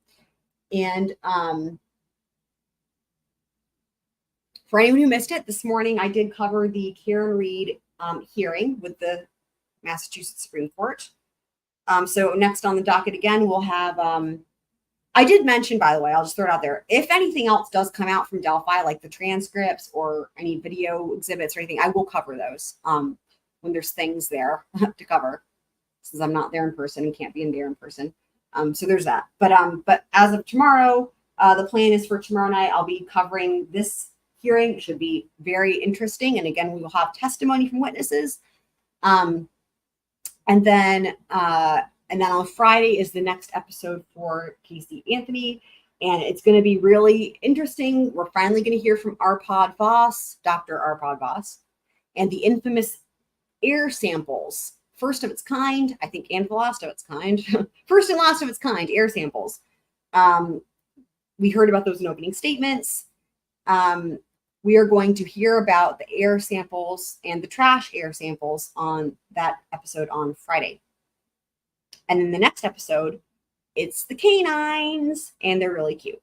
And for anyone who missed it, this morning I did cover the Karen Reed hearing with the Massachusetts Supreme Court. So next on the docket again, we'll have I did mention, by the way, I'll just throw it out there. If anything else does come out from Delphi, like the transcripts or any video exhibits or anything, I will cover those when there's things there to cover, since I'm not there in person and can't be in there in person. So there's that. But as of tomorrow, the plan is for tomorrow night, I'll be covering this hearing. It should be very interesting. And again, we will have testimony from witnesses. And then on Friday is the next episode for Casey Anthony. And it's going to be really interesting. We're finally going to hear from Arpad Voss, Dr. Arpad Voss, and the infamous air samples. First of its kind, I think, and the last of its kind. First and last of its kind, air samples. We heard about those in opening statements. We are going to hear about the air samples and the trash air samples on that episode on Friday. And in the next episode, it's the canines, and they're really cute.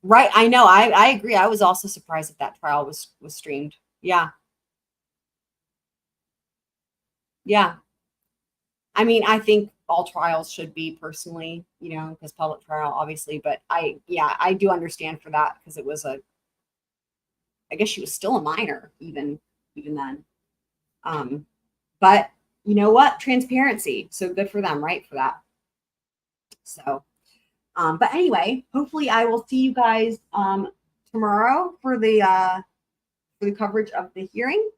Right, I know. I agree. I was also surprised that trial was streamed. Yeah. Yeah. I mean, I think all trials should be personally, because public trial, obviously. But I do understand for that because it was I guess she was still a minor even then. But you know what? Transparency. So good for them, right? For that. So, but anyway, hopefully I will see you guys tomorrow for the coverage of the hearing.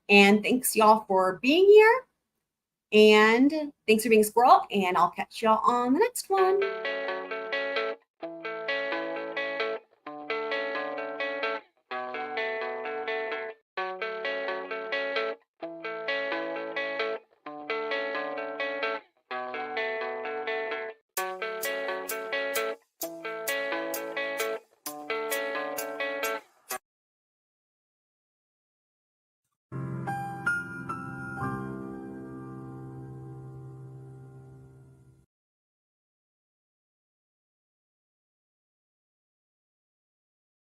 And thanks y'all for being here. And thanks for being a squirrel. And I'll catch y'all on the next one.